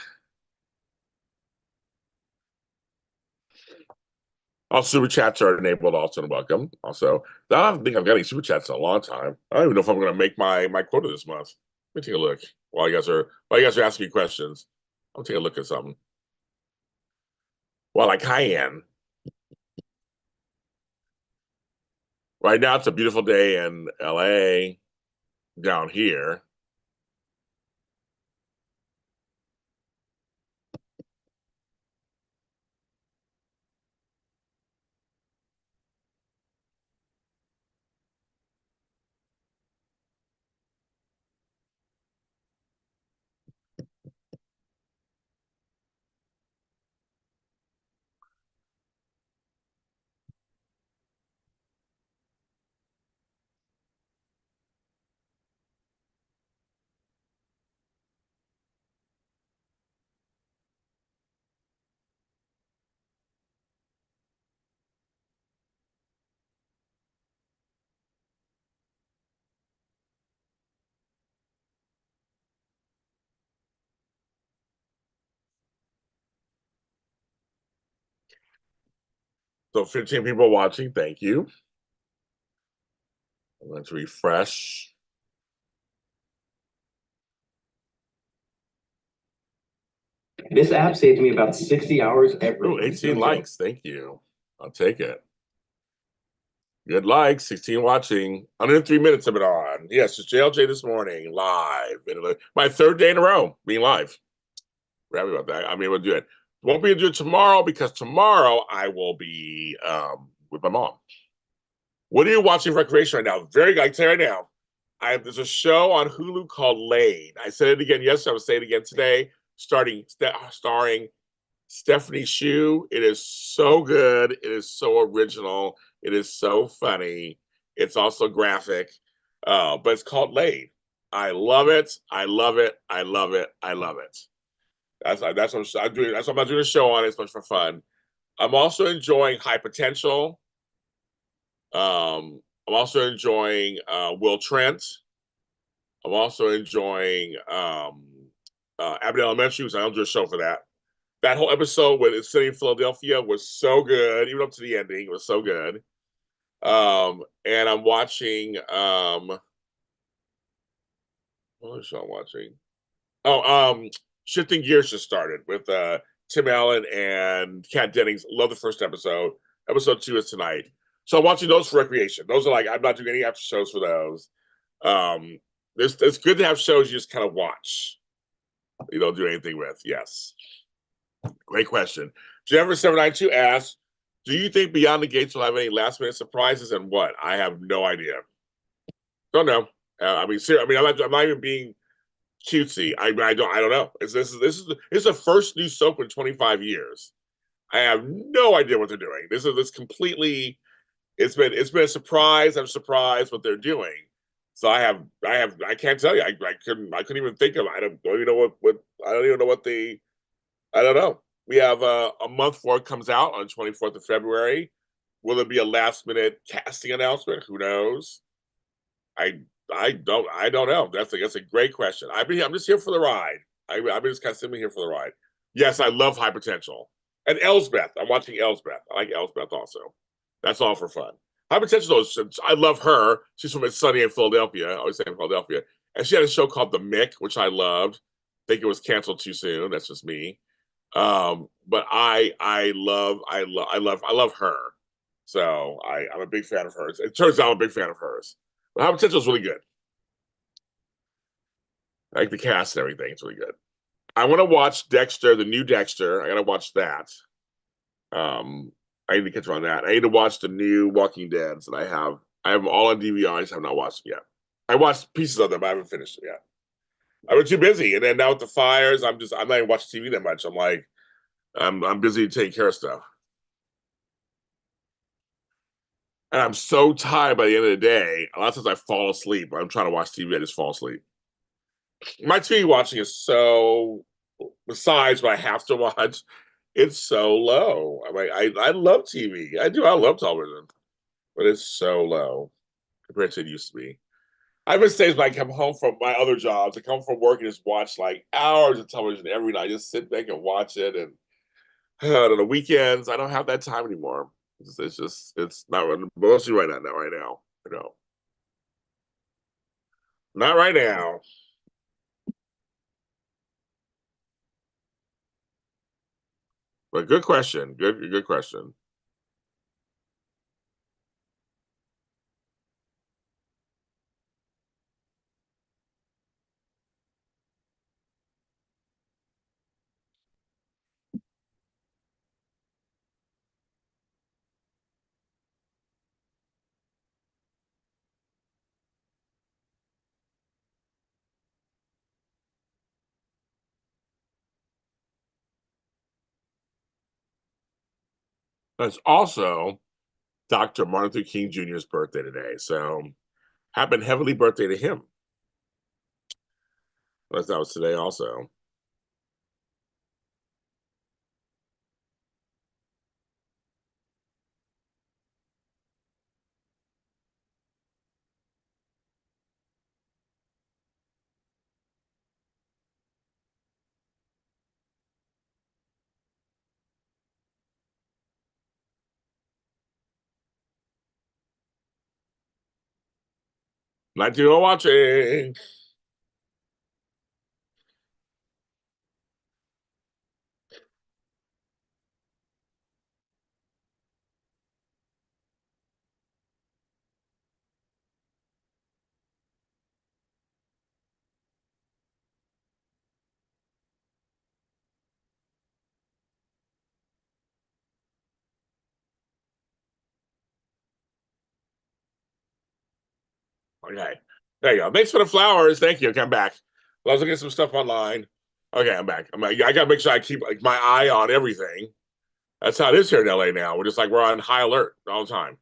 All super chats are enabled also and welcome. Also, I don't think I've got any super chats in a long time. I don't even know if I'm going to make my quota this month. Let me take a look while you guys are asking me questions. I'll take a look at something. Well, like cayenne. Right now, it's a beautiful day in LA down here. So 15 people watching. Thank you. Let's refresh. This app saved me about 60 hours every Oh, 18 likes. Thank you. I'll take it. Good likes, 16 watching. 103 minutes of it on. Yes, it's JLJ this morning, live. My third day in a row being live. We're happy about that. I mean, we'll do it. Won't be able to do it tomorrow because tomorrow I will be with my mom. What are you watching for recreation right now? I can say right now, there's a show on Hulu called Lane. I said it again yesterday. I will say it again today. Starring Stephanie Shu. It is so good. It is so original. It is so funny. It's also graphic, but it's called Lane. I love it. I love it. I love it. I love it. That's what I'm doing. That's what I'm doing a show on. It's much for fun. I'm also enjoying High Potential. I'm also enjoying Will Trent. I'm also enjoying Abbott Elementary, because I don't do a show for that. That whole episode with it's City in Philadelphia was so good, even up to the ending, it was so good. And I'm watching what show I'm watching? Shifting Gears just started with Tim Allen and Kat Dennings. Love the first episode. Episode 2 is tonight. So I'm watching those for recreation. Those are like, I'm not doing any after shows for those. It's good to have shows you just kind of watch. You don't do anything with. Yes. Great question. Jennifer792 asks, do you think Beyond the Gates will have any last minute surprises and what? I have no idea. Don't know. I'm not even being cutesy. I don't know. This is the first new soap in 25 years. I have no idea what they're doing. This completely. It's been a surprise. I'm surprised what they're doing. So I can't tell you. I couldn't even think of. I don't even know what I don't even know what I don't know. We have a month before it comes out on 24th of February. Will there be a last minute casting announcement? Who knows? I don't know. That's a great question. I'm just here for the ride. I'm just kind of sitting here for the ride. Yes, I love High Potential. And Elsbeth. I'm watching Elsbeth. I like Elsbeth also. That's all for fun. High Potential is, I love her. She's from It's Sunny in Philadelphia. I always say in Philadelphia. And she had a show called The Mick, which I loved. I think it was canceled too soon. That's just me. But I love her. So I'm a big fan of hers. It turns out I'm a big fan of hers. But High Potential is really good. I like the cast and everything. It's really good. I want to watch Dexter, the new Dexter. I gotta watch that. I need to catch up on that. I need to watch the new Walking Deads that I have. I have them all on DVR. I just have not watched them yet. I watched pieces of them, but I haven't finished them yet. I was too busy, and then now with the fires, I'm not even watching TV that much. I'm busy taking care of stuff, and I'm so tired by the end of the day. A lot of times I fall asleep. I'm trying to watch TV, I just fall asleep. My TV watching is so, besides what I have to watch, it's so low. I love TV. I do. I love television, but it's so low compared to it used to be. I miss days when I come home from my other jobs. I come from work and just watch like hours of television every night. Just sit back and watch it. And on the weekends, I don't have that time anymore. It's not mostly right now. Not right now. Not right now. But good question. Good question. It's also Dr. Martin Luther King Jr.'s birthday today. So happy heavenly birthday to him. That was today also. Like you are watching. Okay. There you go. Thanks for the flowers. Thank you. Okay, I'm back. Well, I was looking at some stuff online. Okay, I'm back. I gotta make sure I keep like my eye on everything. That's how it is here in LA now. We're on high alert all the time.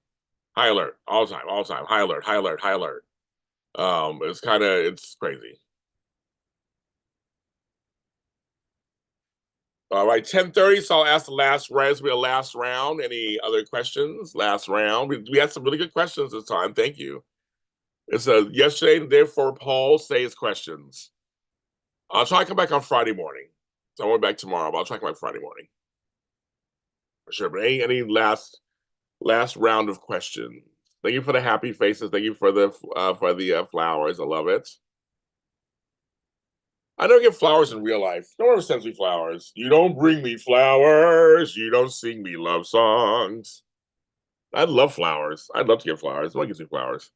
High alert all the time, all the time. High alert, high alert, high alert. It's crazy. All right, 10:30. So I'll ask the last round. Be a last round. Any other questions? Last round. We had some really good questions this time. Thank you. It's a yesterday and therefore Paul says questions. I'll try to come back on Friday morning. So I went back tomorrow, but I'll try to come back Friday morning. For sure. But any last round of questions. Thank you for the happy faces. Thank you for the flowers. I love it. I don't get flowers in real life. No one ever sends me flowers. You don't bring me flowers. You don't sing me love songs. I love flowers. I'd love to get flowers. No one gives me flowers.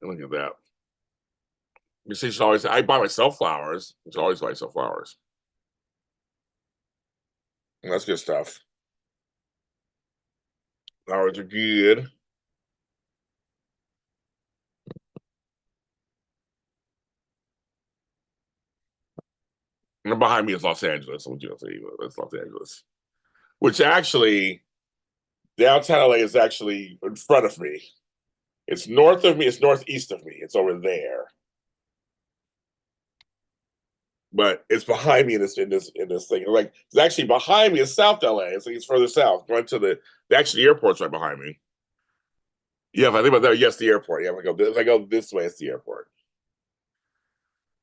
Look at that. You see, I buy myself flowers. I should always buy myself flowers. And that's good stuff. Flowers are good. And behind me is Los Angeles. I'm just saying that's Los Angeles. Which actually, downtown LA is actually in front of me. It's north of me. It's northeast of me. It's over there. but it's behind me in this thing. Like it's actually behind me is South LA. It's further south, going to the airport's right behind me. Yeah, if I think about that, yes, the airport. Yeah, if I go this way, it's the airport.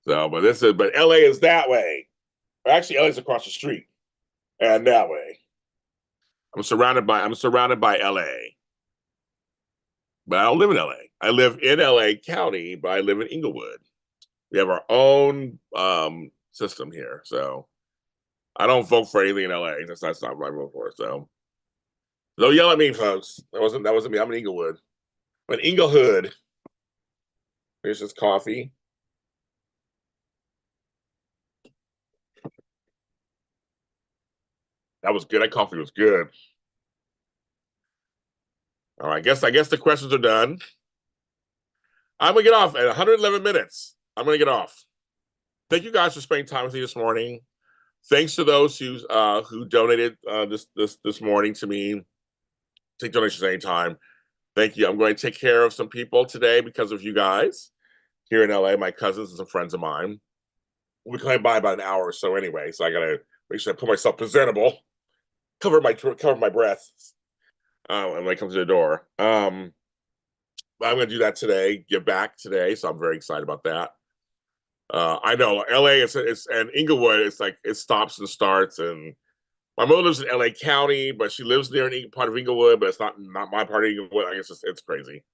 So, but LA is that way. Actually, LA is across the street, and that way. I'm surrounded by LA, but I don't live in LA. I live in LA County, but I live in Inglewood. We have our own system here, so I don't vote for anything in LA. That's not what I vote for. So don't yell at me, folks. That wasn't me. I'm in Inglewood. But Inglewood. Here's this coffee. That was good. That coffee was good. All right, I guess the questions are done. I'm gonna get off at 111 minutes. I'm gonna get off. Thank you guys for spending time with me this morning. Thanks to those who donated this morning to me. Take donations anytime. Thank you. I'm going to take care of some people today because of you guys here in LA. My cousins and some friends of mine. We'll be coming by about an hour or so anyway, so I gotta make sure I put myself presentable, cover my breath, and when I come to the door. I'm gonna do that today. Get back today, so I'm very excited about that. I know LA and Inglewood. It's like it stops and starts. And my mother lives in LA County, but she lives near part of Inglewood, but it's not my part of Inglewood. I guess it's crazy.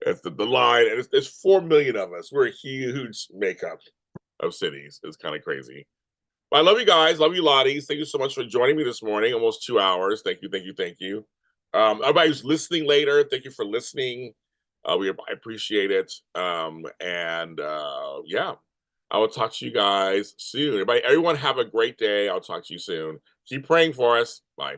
It's the line, and it's 4 million of us. We're a huge makeup of cities. It's kind of crazy. But I love you guys. Love you, Lotties. Thank you so much for joining me this morning. Almost 2 hours. Thank you. Everybody who's listening later, thank you for listening. I appreciate it. Yeah, I will talk to you guys soon. Everyone have a great day. I'll talk to you soon. Keep praying for us. Bye.